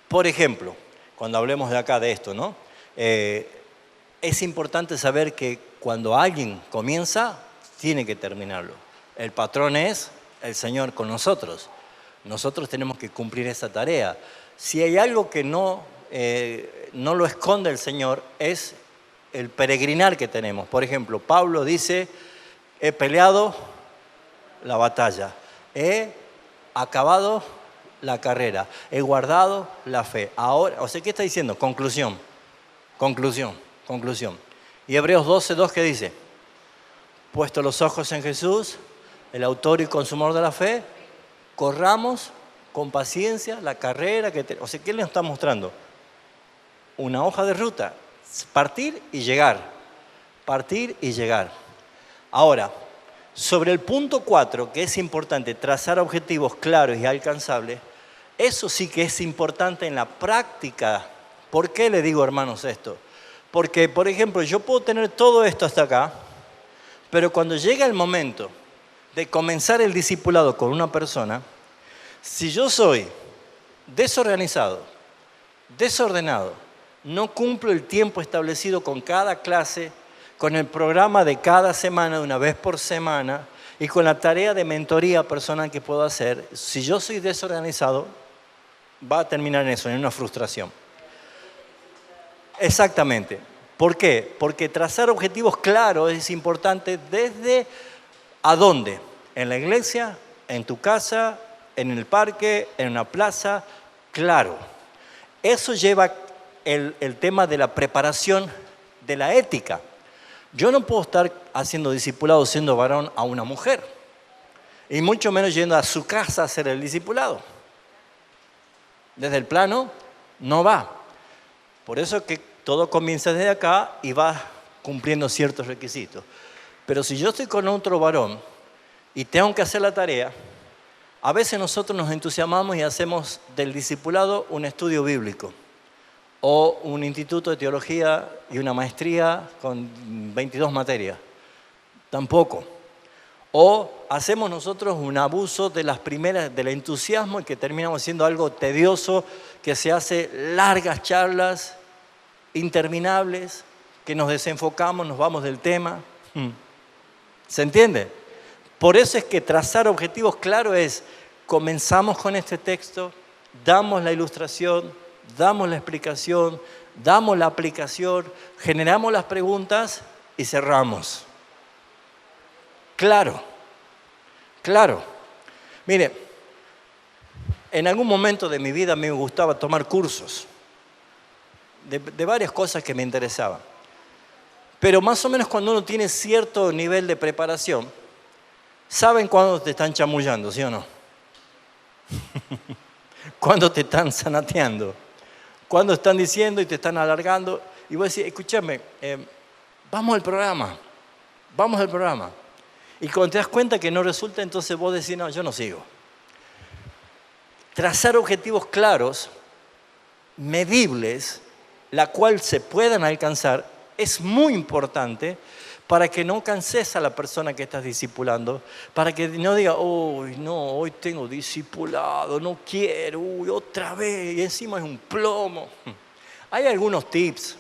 Por ejemplo, cuando hablemos de acá de esto, ¿no? Es importante saber que cuando alguien comienza, tiene que terminarlo. El patrón es el Señor con nosotros. Nosotros tenemos que cumplir esa tarea. Si hay algo que no lo esconde el Señor, es el peregrinar que tenemos. Por ejemplo, Pablo dice, he peleado la batalla, he acabado la carrera, he guardado la fe. Ahora, o sea, ¿qué está diciendo? Conclusión. Y Hebreos 12:2, ¿qué dice? Puesto los ojos en Jesús, el autor y consumador de la fe, corramos con paciencia la carrera que... O sea, ¿qué le está mostrando? Una hoja de ruta, partir y llegar. Ahora, sobre el punto 4, que es importante, trazar objetivos claros y alcanzables, Eso sí que es importante en la práctica. ¿Por qué le digo, hermanos, esto? Porque, por ejemplo, yo puedo tener todo esto hasta acá, pero cuando llega el momento de comenzar el discipulado con una persona, si yo soy desorganizado, desordenado, no cumplo el tiempo establecido con cada clase, con el programa de cada semana, de una vez por semana, y con la tarea de mentoría personal que puedo hacer, si yo soy desorganizado, va a terminar en eso, en una frustración. Exactamente. ¿Por qué? Porque trazar objetivos claros es importante desde ¿a dónde? En la iglesia, en tu casa, en el parque, en una plaza, claro. Eso lleva el tema de la preparación de la ética. Yo no puedo estar haciendo discipulado siendo varón a una mujer, y mucho menos yendo a su casa a hacer el discipulado. Desde el plano no va. Por eso que todo comienza desde acá y va cumpliendo ciertos requisitos. Pero si yo estoy con otro varón y tengo que hacer la tarea, a veces nosotros nos entusiasmamos y hacemos del discipulado un estudio bíblico o un instituto de teología y una maestría con 22 materias. Tampoco. O hacemos nosotros un abuso de las primeras, del entusiasmo, y que terminamos siendo algo tedioso, que se hace largas charlas interminables, que nos desenfocamos, nos vamos del tema. ¿Se entiende? Por eso es que trazar objetivos claros es: comenzamos con este texto, damos la ilustración, damos la explicación, damos la aplicación, generamos las preguntas y cerramos. Claro, claro. Mire, en algún momento de mi vida a mí me gustaba tomar cursos de varias cosas que me interesaban. Pero más o menos cuando uno tiene cierto nivel de preparación, saben cuándo te están chamullando, ¿sí o no? Cuándo te están zanateando, cuándo están diciendo y te están alargando. Y vos decís, escúchame, vamos al programa. Y cuando te das cuenta que no resulta, entonces vos decís, no, yo no sigo. Trazar objetivos claros, medibles, la cual se puedan alcanzar, es muy importante para que no canses a la persona que estás discipulando, para que no diga, uy, no, hoy tengo discipulado, no quiero, uy, otra vez, y encima es un plomo. Hay algunos tips.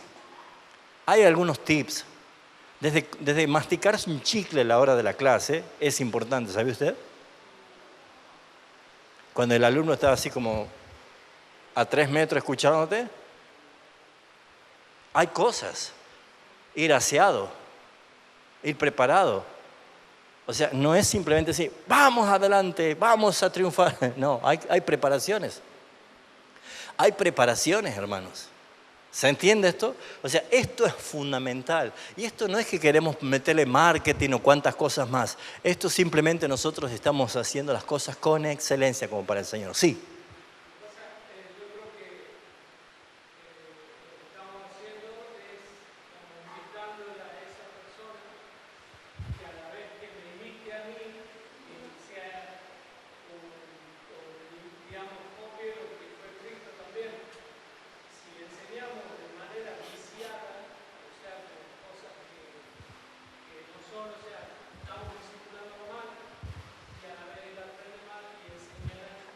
Desde masticarse un chicle a la hora de la clase es importante, ¿sabe usted? Cuando el alumno está así como a 3 metros escuchándote, hay cosas. Ir aseado, ir preparado. O sea, no es simplemente decir, vamos adelante, vamos a triunfar. No, hay preparaciones. Hay preparaciones, hermanos. ¿Se entiende esto? O sea, esto es fundamental. Y esto no es que queremos meterle marketing o cuantas cosas más. Esto simplemente nosotros estamos haciendo las cosas con excelencia como para el Señor. Sí.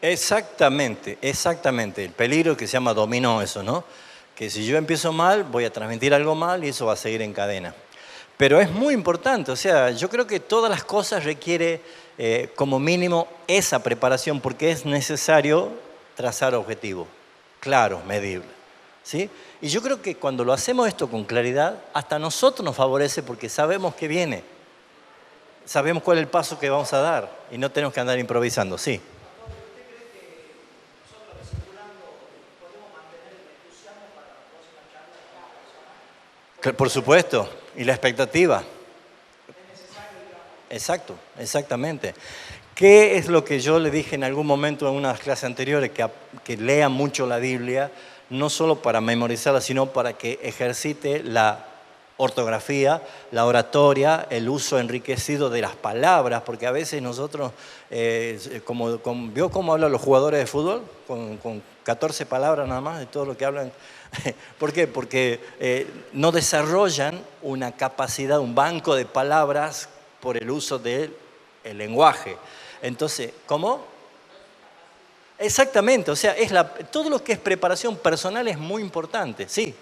Exactamente. El peligro que se llama dominó, eso, ¿no? Que si yo empiezo mal, voy a transmitir algo mal y eso va a seguir en cadena. Pero es muy importante, o sea, yo creo que todas las cosas requieren como mínimo esa preparación, porque es necesario trazar objetivos claros, medibles, ¿sí? Y yo creo que cuando lo hacemos esto con claridad, hasta a nosotros nos favorece porque sabemos que viene. Sabemos cuál es el paso que vamos a dar y no tenemos que andar improvisando, sí. Por supuesto, y la expectativa. Exacto, exactamente. ¿Qué es lo que yo le dije en algún momento en unas clases anteriores? Que lea mucho la Biblia, no solo para memorizarla, sino para que ejercite la ortografía, la oratoria, el uso enriquecido de las palabras, porque a veces nosotros, ¿vio cómo hablan los jugadores de fútbol? Con 14 palabras nada más de todo lo que hablan. ¿Por qué? Porque no desarrollan una capacidad, un banco de palabras por el uso del lenguaje. Entonces, ¿cómo? Exactamente, o sea, todo lo que es preparación personal es muy importante, sí.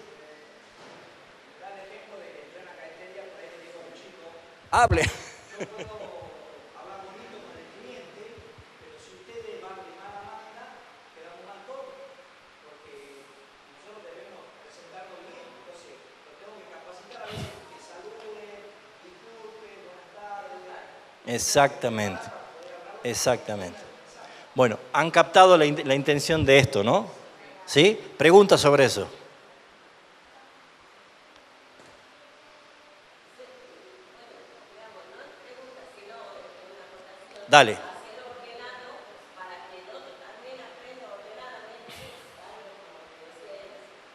Hable. Exactamente, exactamente. Bueno, han captado la intención de esto, ¿no? ¿Sí? Preguntas sobre eso. Dale.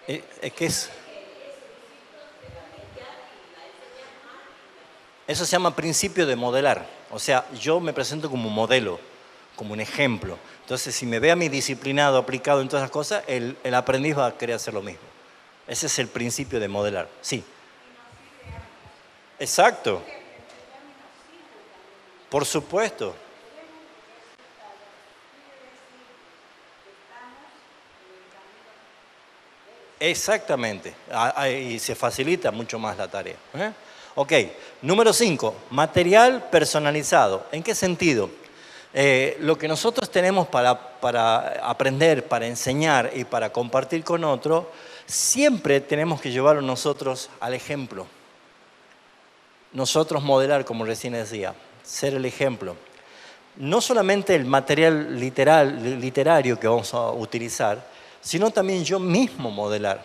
Es que eso se llama principio de modelar. O sea, yo me presento como modelo, como un ejemplo. Entonces, si me ve a mí disciplinado, aplicado en todas esas cosas, el aprendiz va a querer hacer lo mismo. Ese es el principio de modelar. Sí. Exacto. Por supuesto. Exactamente. Y se facilita mucho más la tarea. Ok. Número 5. Material personalizado. ¿En qué sentido? Lo que nosotros tenemos para aprender, para enseñar y para compartir con otros, siempre tenemos que llevarlo nosotros al ejemplo. Nosotros modelar, como recién decía, ser el ejemplo. No solamente el material literario que vamos a utilizar, sino también yo mismo modelar.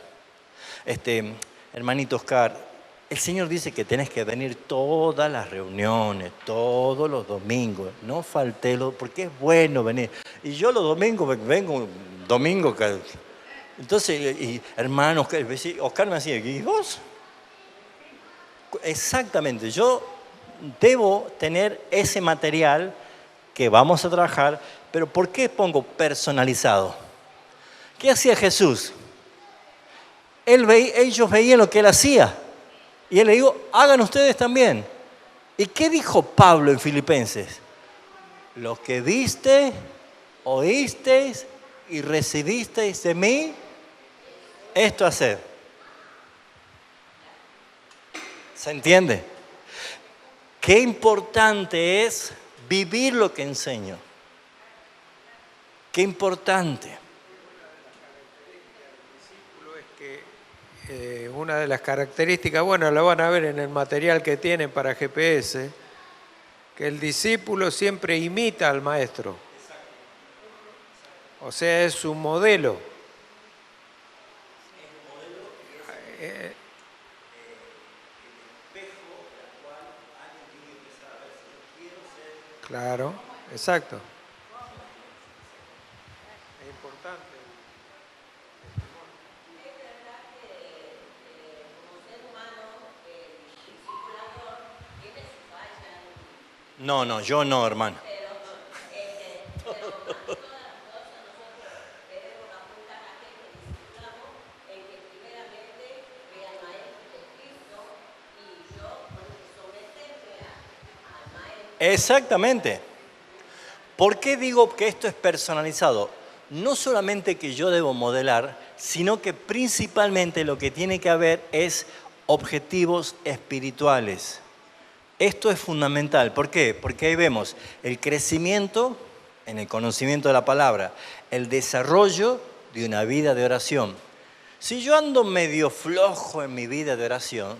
Hermanito Oscar, el Señor dice que tenés que venir todas las reuniones, todos los domingos, no faltelo, porque es bueno venir. Y yo los domingos vengo, domingo, entonces, hermanos, Oscar me decía, ¿y vos? Exactamente, yo debo tener ese material que vamos a trabajar, pero ¿por qué pongo personalizado? ¿Qué hacía Jesús? Ellos veían lo que él hacía. Y él le dijo, hagan ustedes también. ¿Y qué dijo Pablo en Filipenses? Lo que viste, oísteis y recibisteis de mí, esto haced. ¿Se entiende? Qué importante es vivir lo que enseño. Qué importante. Una de las características, bueno, lo van a ver en el material que tienen para GPS, que el discípulo siempre imita al maestro. O sea, es su modelo. Claro, exacto. Es importante. No, yo no, hermano. Exactamente. ¿Por qué digo que esto es personalizado? No solamente que yo debo modelar, sino que principalmente lo que tiene que haber es objetivos espirituales. Esto es fundamental. ¿Por qué? Porque ahí vemos el crecimiento en el conocimiento de la palabra, el desarrollo de una vida de oración. Si yo ando medio flojo en mi vida de oración,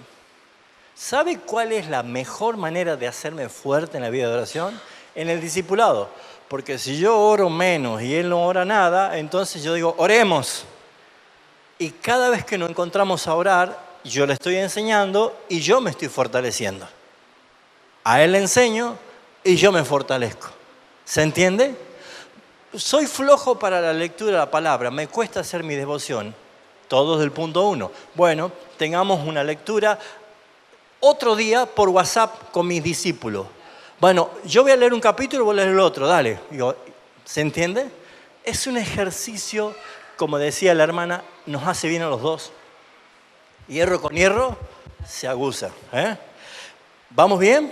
¿sabe cuál es la mejor manera de hacerme fuerte en la vida de oración? En el discipulado. Porque si yo oro menos y él no ora nada, entonces yo digo, oremos. Y cada vez que nos encontramos a orar, yo le estoy enseñando y yo me estoy fortaleciendo. A él le enseño y yo me fortalezco. ¿Se entiende? Soy flojo para la lectura de la palabra, me cuesta hacer mi devoción. Todos del punto 1. Bueno, tengamos una lectura otro día por WhatsApp con mis discípulos. Bueno, yo voy a leer un capítulo y voy a leer el otro, dale. Digo, ¿se entiende? Es un ejercicio, como decía la hermana, nos hace bien a los dos. Hierro con hierro se aguza. ¿Vamos bien?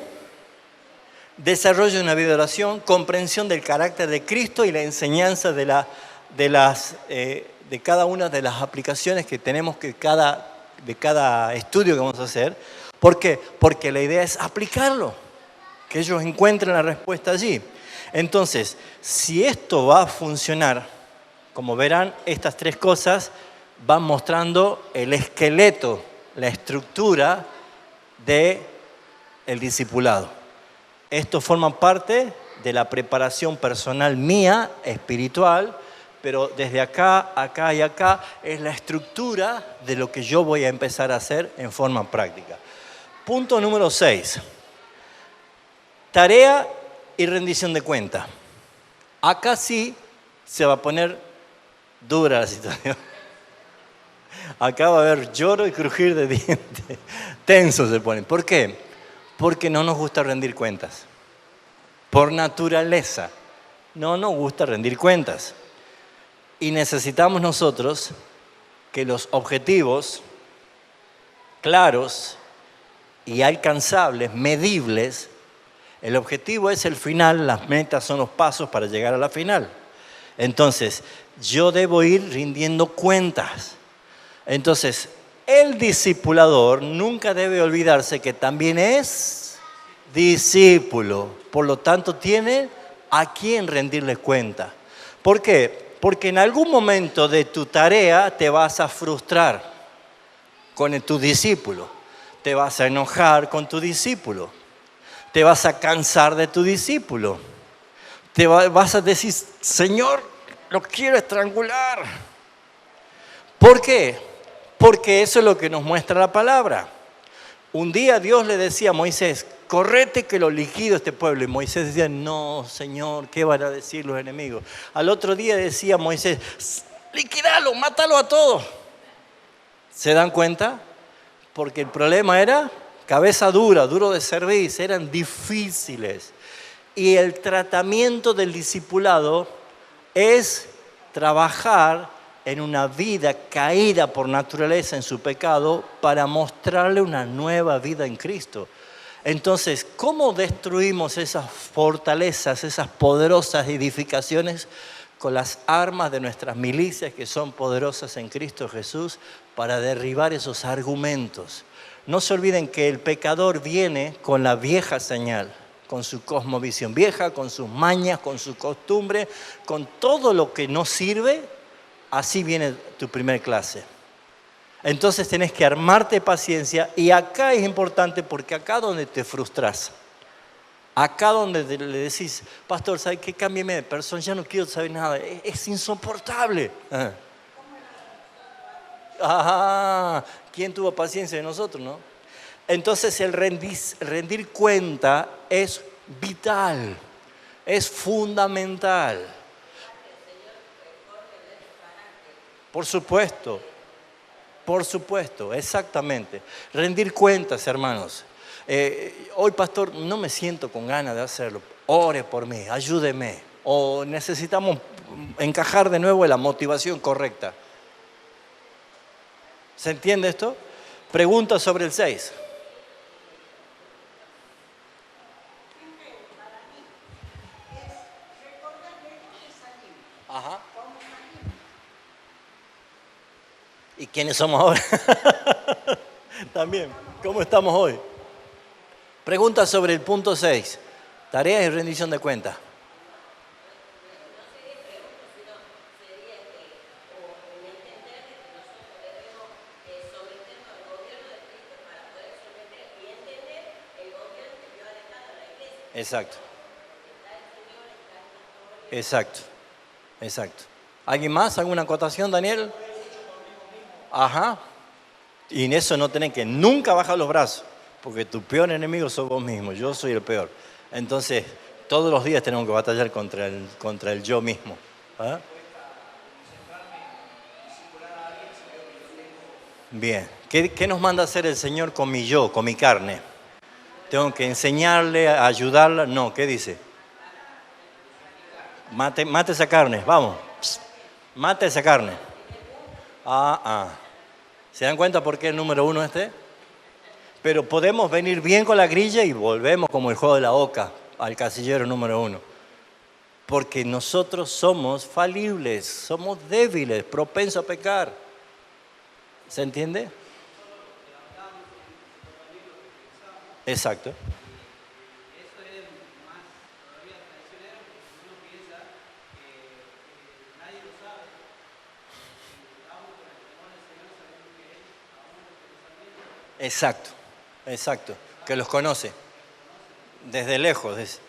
Desarrollo de una vida de oración, comprensión del carácter de Cristo y la enseñanza de cada una de las aplicaciones que tenemos de cada estudio que vamos a hacer. ¿Por qué? Porque la idea es aplicarlo, que ellos encuentren la respuesta allí. Entonces, si esto va a funcionar, como verán, estas tres cosas van mostrando el esqueleto, la estructura del discipulado. Esto forma parte de la preparación personal mía, espiritual, pero desde acá, acá y acá es la estructura de lo que yo voy a empezar a hacer en forma práctica. Punto número 6. Tarea y rendición de cuenta. Acá sí se va a poner dura la situación. Acá va a haber lloro y crujir de dientes. Tenso se pone. ¿Por qué? Porque no nos gusta rendir cuentas. Por naturaleza, no nos gusta rendir cuentas. Y necesitamos nosotros que los objetivos claros y alcanzables, medibles, el objetivo es el final, las metas son los pasos para llegar a la final. Entonces, yo debo ir rindiendo cuentas. Entonces, el discipulador nunca debe olvidarse que también es discípulo. Por lo tanto, tiene a quién rendirle cuenta. ¿Por qué? Porque en algún momento de tu tarea te vas a frustrar con tu discípulo. Te vas a enojar con tu discípulo. Te vas a cansar de tu discípulo. Vas a decir, Señor, lo quiero estrangular. ¿Por qué? Porque eso es lo que nos muestra la palabra. Un día Dios le decía a Moisés, correte que lo liquido este pueblo. Y Moisés decía, no, Señor, ¿qué van a decir los enemigos? Al otro día decía Moisés, liquidalo, mátalo a todos. ¿Se dan cuenta? Porque el problema era cabeza dura, duro de cerviz, eran difíciles. Y el tratamiento del discipulado es trabajar en una vida caída por naturaleza en su pecado para mostrarle una nueva vida en Cristo. Entonces, ¿cómo destruimos esas fortalezas, esas poderosas edificaciones con las armas de nuestras milicias que son poderosas en Cristo Jesús para derribar esos argumentos? No se olviden que el pecador viene con la vieja señal, con su cosmovisión vieja, con sus mañas, con su costumbre, con todo lo que no sirve. Así viene tu primer clase. Entonces tenés que armarte de paciencia y acá es importante porque acá donde te frustras, acá donde le decís, pastor, ¿sabes qué? Cámbiame de persona, ya no quiero saber nada, es insoportable. ¿Quién tuvo paciencia de nosotros, no? Entonces el rendir cuenta es vital, es fundamental. Por supuesto, exactamente. Rendir cuentas, hermanos. Hoy, pastor, no me siento con ganas de hacerlo. Ore por mí, ayúdeme. O necesitamos encajar de nuevo en la motivación correcta. ¿Se entiende esto? Pregunta sobre el 6. Ajá. ¿Y quiénes somos ahora? También, ¿cómo estamos hoy? Pregunta sobre el punto 6. Tareas y rendición de cuentas. Exacto. ¿Alguien más? ¿Alguna acotación, Daniel? Ajá. Y en eso no tenés que nunca bajar los brazos, porque tu peor enemigo sos vos mismo, yo soy el peor. Entonces, todos los días tenemos que batallar contra el yo mismo. Bien. ¿Qué nos manda a hacer el Señor con mi yo, con mi carne? ¿Tengo que enseñarle, ayudarla? No, ¿qué dice? Mate esa carne, vamos. Psst. Mate esa carne. ¿Se dan cuenta por qué el número 1 este? Pero podemos venir bien con la grilla y volvemos como el juego de la oca al casillero número 1. Porque nosotros somos falibles, somos débiles, propensos a pecar. ¿Se entiende? Exacto. Exacto, exacto. Que los conoce. Desde lejos.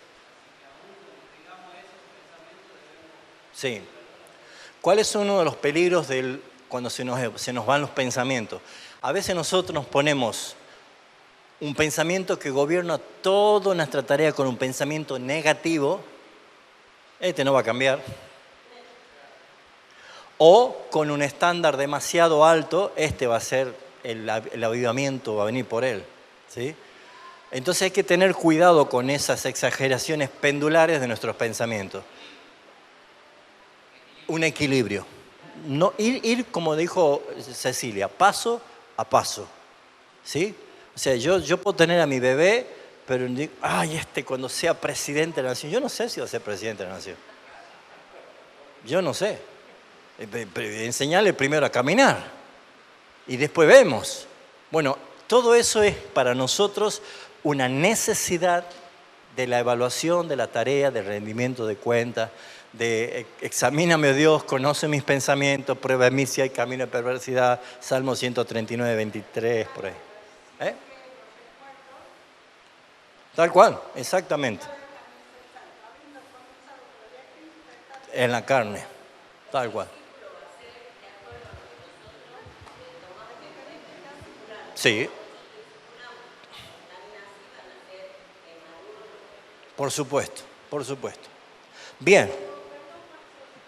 Sí. ¿Cuál es uno de los peligros cuando se nos van los pensamientos? A veces nosotros nos ponemos un pensamiento que gobierna toda nuestra tarea con un pensamiento negativo. Este no va a cambiar. O con un estándar demasiado alto, este va a ser el avivamiento, va a venir por él. ¿Sí? Entonces hay que tener cuidado con esas exageraciones pendulares de nuestros pensamientos. Un equilibrio. No, ir, como dijo Cecilia, paso a paso. ¿Sí? O sea, yo puedo tener a mi bebé, pero digo, cuando sea presidente de la nación. Yo no sé si va a ser presidente de la nación. Yo no sé. Enseñarle primero a caminar. Y después vemos. Bueno, todo eso es para nosotros una necesidad de la evaluación de la tarea, del rendimiento de cuentas, de examíname, oh Dios, conoce mis pensamientos, prueba en mí si hay camino de perversidad, Salmo 139, 23, por ahí. Tal cual, exactamente. En la carne, tal cual. Sí. Por supuesto, por supuesto. Bien.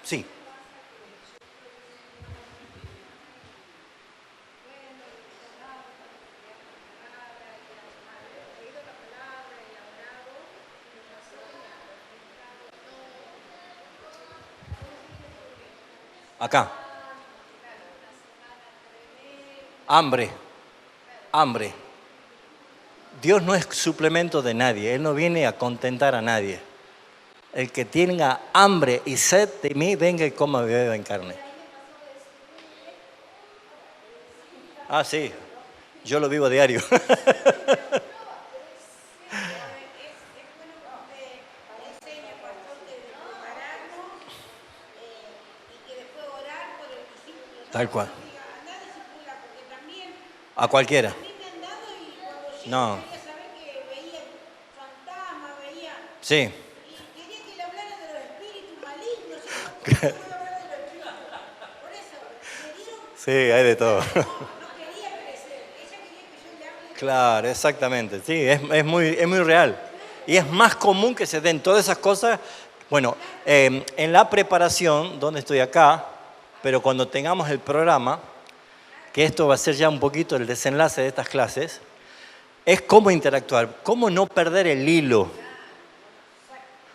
Sí. Acá. Hambre. Hambre. Dios no es suplemento de nadie. Él no viene a contentar a nadie. El que tenga hambre y sed de mí, venga y coma y beba en carne. Sí. Yo lo vivo a diario. Tal cual. A cualquiera. No. Sí. Sí, hay de todo. Claro, exactamente. Sí, es muy real. Y es más común que se den todas esas cosas. Bueno, en la preparación, donde estoy acá, pero cuando tengamos el programa, que esto va a ser ya un poquito el desenlace de estas clases, es cómo interactuar, cómo no perder el hilo.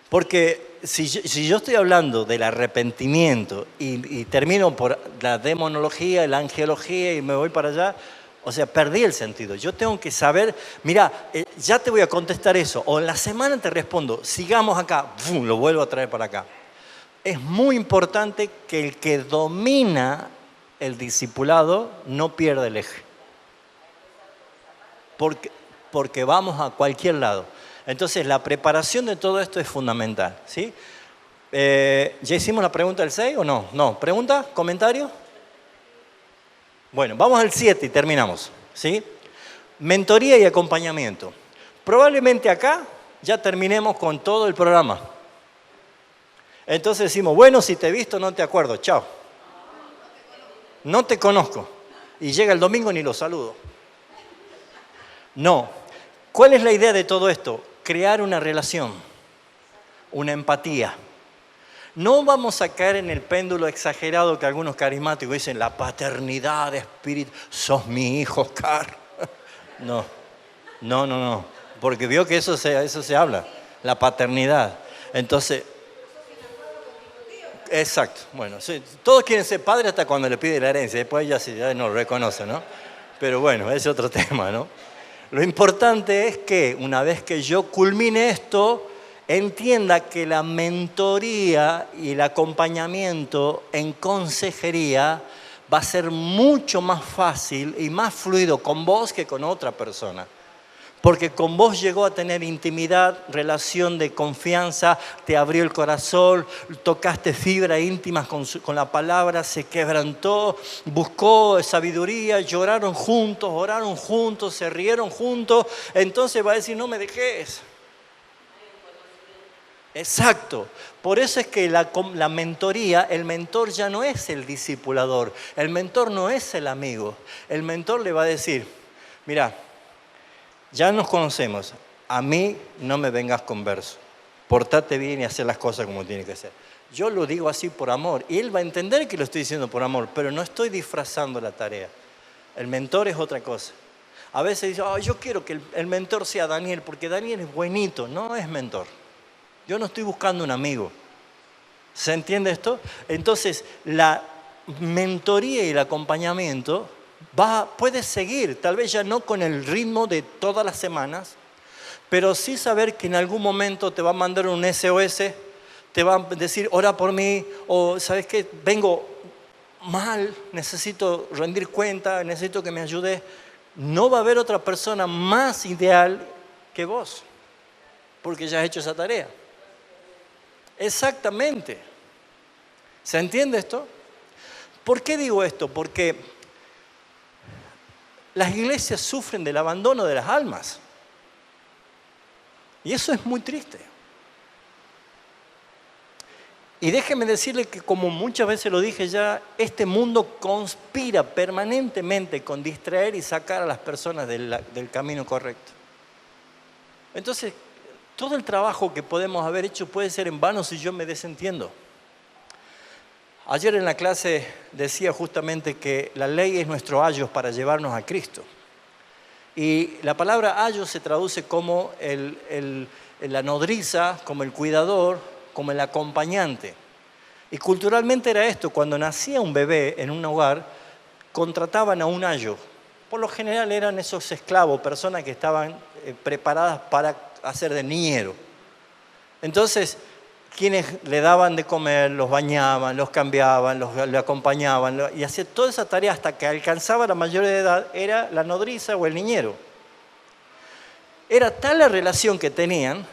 Porque si yo estoy hablando del arrepentimiento y termino por la demonología, la angelología y me voy para allá, o sea, perdí el sentido. Yo tengo que saber, mira, ya te voy a contestar eso, o en la semana te respondo, sigamos acá, ¡bum!, lo vuelvo a traer para acá. Es muy importante que el que domina el discipulado no pierda el eje. Porque vamos a cualquier lado. Entonces, la preparación de todo esto es fundamental, ¿sí? ¿Ya hicimos la pregunta del 6 o no? No. ¿Pregunta? ¿Comentario? Bueno, vamos al 7 y terminamos, ¿sí? Mentoría y acompañamiento. Probablemente acá ya terminemos con todo el programa. Entonces decimos, bueno, si te he visto no te acuerdo, chao. No te conozco. Y llega el domingo ni lo saludo. No. ¿Cuál es la idea de todo esto? Crear una relación, una empatía. No vamos a caer en el péndulo exagerado que algunos carismáticos dicen, la paternidad de espíritu, sos mi hijo, Oscar. No. Porque vio que eso se habla, la paternidad. Entonces, exacto. Bueno, sí, todos quieren ser padres hasta cuando le pide la herencia. Después ya no lo reconoce, ¿no? Pero bueno, ese es otro tema, ¿no? Lo importante es que una vez que yo culmine esto, entienda que la mentoría y el acompañamiento en consejería va a ser mucho más fácil y más fluido con vos que con otra persona. Porque con vos llegó a tener intimidad, relación de confianza, te abrió el corazón, tocaste fibras íntimas con la palabra, se quebrantó, buscó sabiduría, lloraron juntos, oraron juntos, se rieron juntos. Entonces va a decir, no me dejes. Exacto. Por eso es que la mentoría, el mentor ya no es el discipulador, el mentor no es el amigo. El mentor le va a decir, mira, ya nos conocemos, a mí no me vengas con verso, portate bien y hacer las cosas como tiene que ser. Yo lo digo así por amor y él va a entender que lo estoy diciendo por amor, pero no estoy disfrazando la tarea. El mentor es otra cosa. A veces dice, yo quiero que el mentor sea Daniel porque Daniel es buenito, no es mentor. Yo no estoy buscando un amigo. ¿Se entiende esto? Entonces, la mentoría y el acompañamiento puede seguir, tal vez ya no con el ritmo de todas las semanas, pero sí saber que en algún momento te va a mandar un SOS, te va a decir, ora por mí, o ¿sabes qué? Vengo mal, necesito rendir cuenta, necesito que me ayudes. No va a haber otra persona más ideal que vos, porque ya has hecho esa tarea. Exactamente. ¿Se entiende esto? ¿Por qué digo esto? Porque las iglesias sufren del abandono de las almas. Y eso es muy triste. Y déjeme decirle que, como muchas veces lo dije ya, este mundo conspira permanentemente con distraer y sacar a las personas del camino correcto. Entonces, todo el trabajo que podemos haber hecho puede ser en vano si yo me desentiendo. Ayer en la clase decía justamente que la ley es nuestro ayos para llevarnos a Cristo. Y la palabra ayos se traduce como la nodriza, como el cuidador, como el acompañante. Y culturalmente era esto, cuando nacía un bebé en un hogar, contrataban a un ayo. Por lo general eran esos esclavos, personas que estaban preparadas para hacer de niñero. Entonces, quienes le daban de comer, los bañaban, los cambiaban, le acompañaban, y hacía toda esa tarea hasta que alcanzaba la mayoría de edad, era la nodriza o el niñero. Era tal la relación que tenían,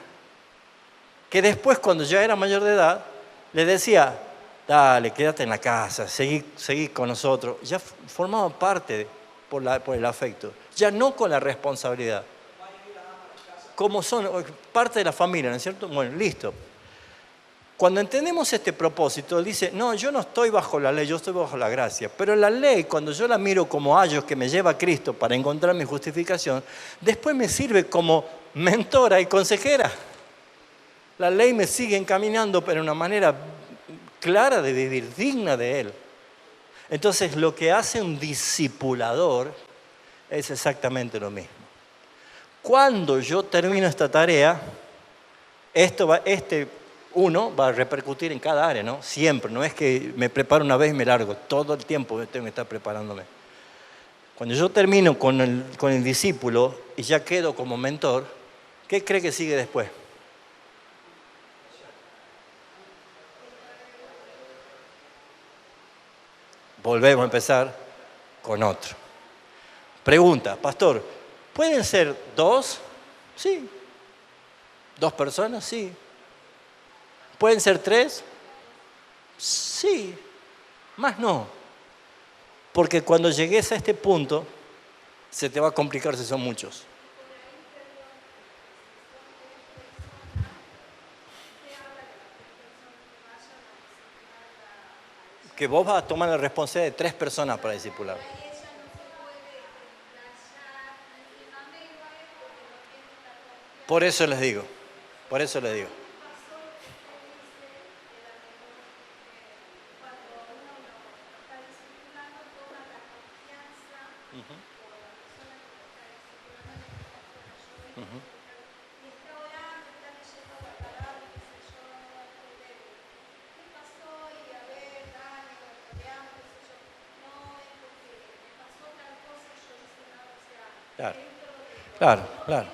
que después, cuando ya era mayor de edad, le decía, dale, quédate en la casa, seguí con nosotros. Ya formaba parte por el afecto, ya no con la responsabilidad. Como son parte de la familia, ¿no es cierto? Bueno, listo. Cuando entendemos este propósito, él dice, no, yo no estoy bajo la ley, yo estoy bajo la gracia. Pero la ley, cuando yo la miro como ayos que me lleva a Cristo para encontrar mi justificación, después me sirve como mentora y consejera. La ley me sigue encaminando, pero de una manera clara de vivir, digna de Él. Entonces, lo que hace un discipulador es exactamente lo mismo. Cuando yo termino esta tarea, uno va a repercutir en cada área, ¿no? Siempre, no es que me preparo una vez y me largo, todo el tiempo tengo que estar preparándome. Cuando yo termino con el discípulo y ya quedo como mentor, ¿qué cree que sigue después? Volvemos a empezar con otro. Pregunta, pastor, ¿pueden ser dos? Sí. ¿Dos personas? Sí. ¿Pueden ser tres? Sí. Más no. Porque cuando llegues a este punto, se te va a complicar si son muchos. Que vos vas a tomar la responsabilidad de 3 personas para discipular. Por eso les digo. Claro, claro, claro.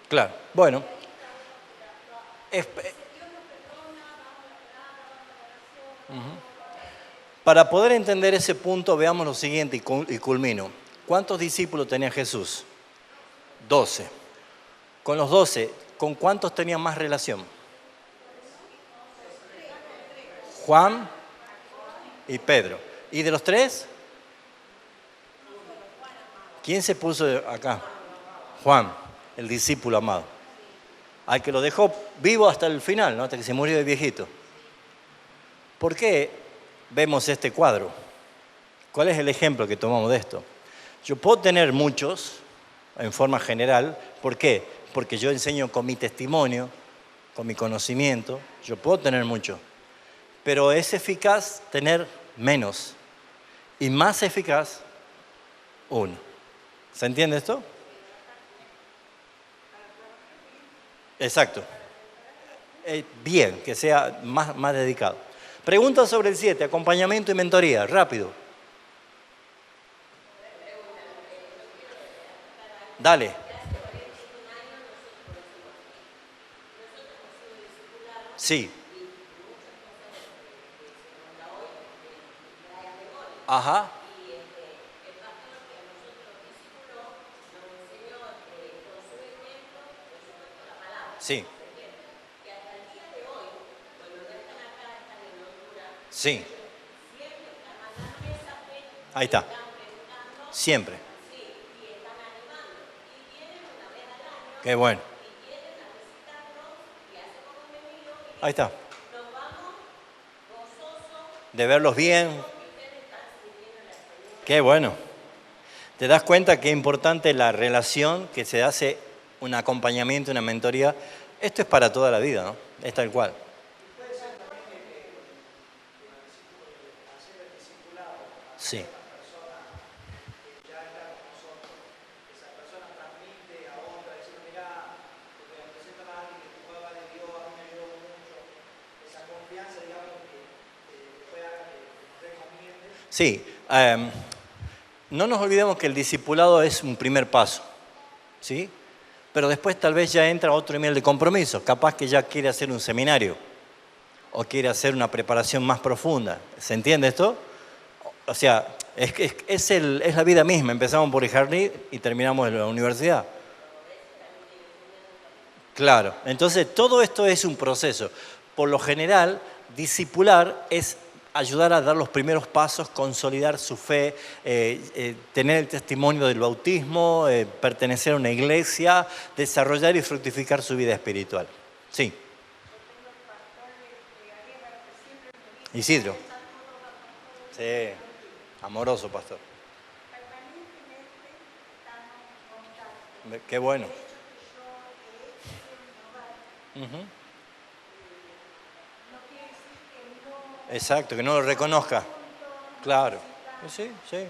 Claro, bueno. Para poder entender ese punto, veamos lo siguiente y culmino. ¿Cuántos discípulos tenía Jesús? 12. Con los 12, ¿con cuántos tenía más relación? Juan y Pedro. ¿Y de los tres? ¿Quién se puso acá? Juan, el discípulo amado. Al que lo dejó vivo hasta el final, ¿no? Hasta que se murió de viejito. ¿Por qué vemos este cuadro? ¿Cuál es el ejemplo que tomamos de esto? Yo puedo tener muchos, en forma general. ¿Por qué? Porque yo enseño con mi testimonio, con mi conocimiento. Yo puedo tener mucho. Pero es eficaz tener menos. Y más eficaz, uno. ¿Se entiende esto? Exacto. Bien, que sea más dedicado. Pregunta sobre el 7, acompañamiento y mentoría. Rápido. Dale. Sí. Ajá. Sí. Sí. Ahí está. Siempre. Qué bueno. Ahí está. De verlos bien. Qué bueno. Te das cuenta qué importante la relación que se hace, un acompañamiento, una mentoría. Esto es para toda la vida, ¿no? Es tal cual. Sí. Sí, no nos olvidemos que el discipulado es un primer paso, ¿sí? Pero después tal vez ya entra otro nivel de compromiso. Capaz que ya quiere hacer un seminario o quiere hacer una preparación más profunda. ¿Se entiende esto? O sea, es la vida misma. Empezamos por el jardín y terminamos en la universidad. Claro, entonces todo esto es un proceso. Por lo general, discipular es ayudar a dar los primeros pasos, consolidar su fe, tener el testimonio del bautismo, pertenecer a una iglesia, desarrollar y fructificar su vida espiritual. Sí. Isidro. Sí, amoroso pastor. Qué bueno. Exacto, que no lo reconozca. Claro. Sí, sí,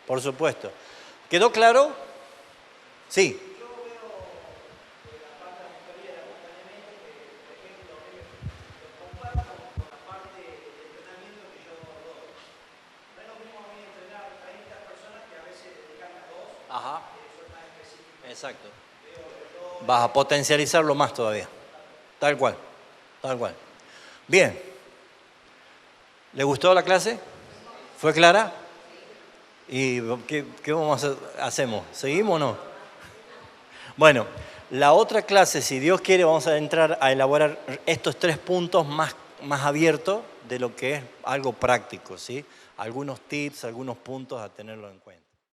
por supuesto. ¿Quedó claro? Sí. Ajá. Exacto. Vas a potencializarlo más todavía. Tal cual, tal cual. Bien. ¿Le gustó la clase? ¿Fue clara? ¿Y qué hacemos? ¿Seguimos o no? Bueno, la otra clase, si Dios quiere, vamos a entrar a elaborar estos 3 puntos más abiertos de lo que es algo práctico, ¿sí? Algunos tips, algunos puntos a tenerlo en cuenta.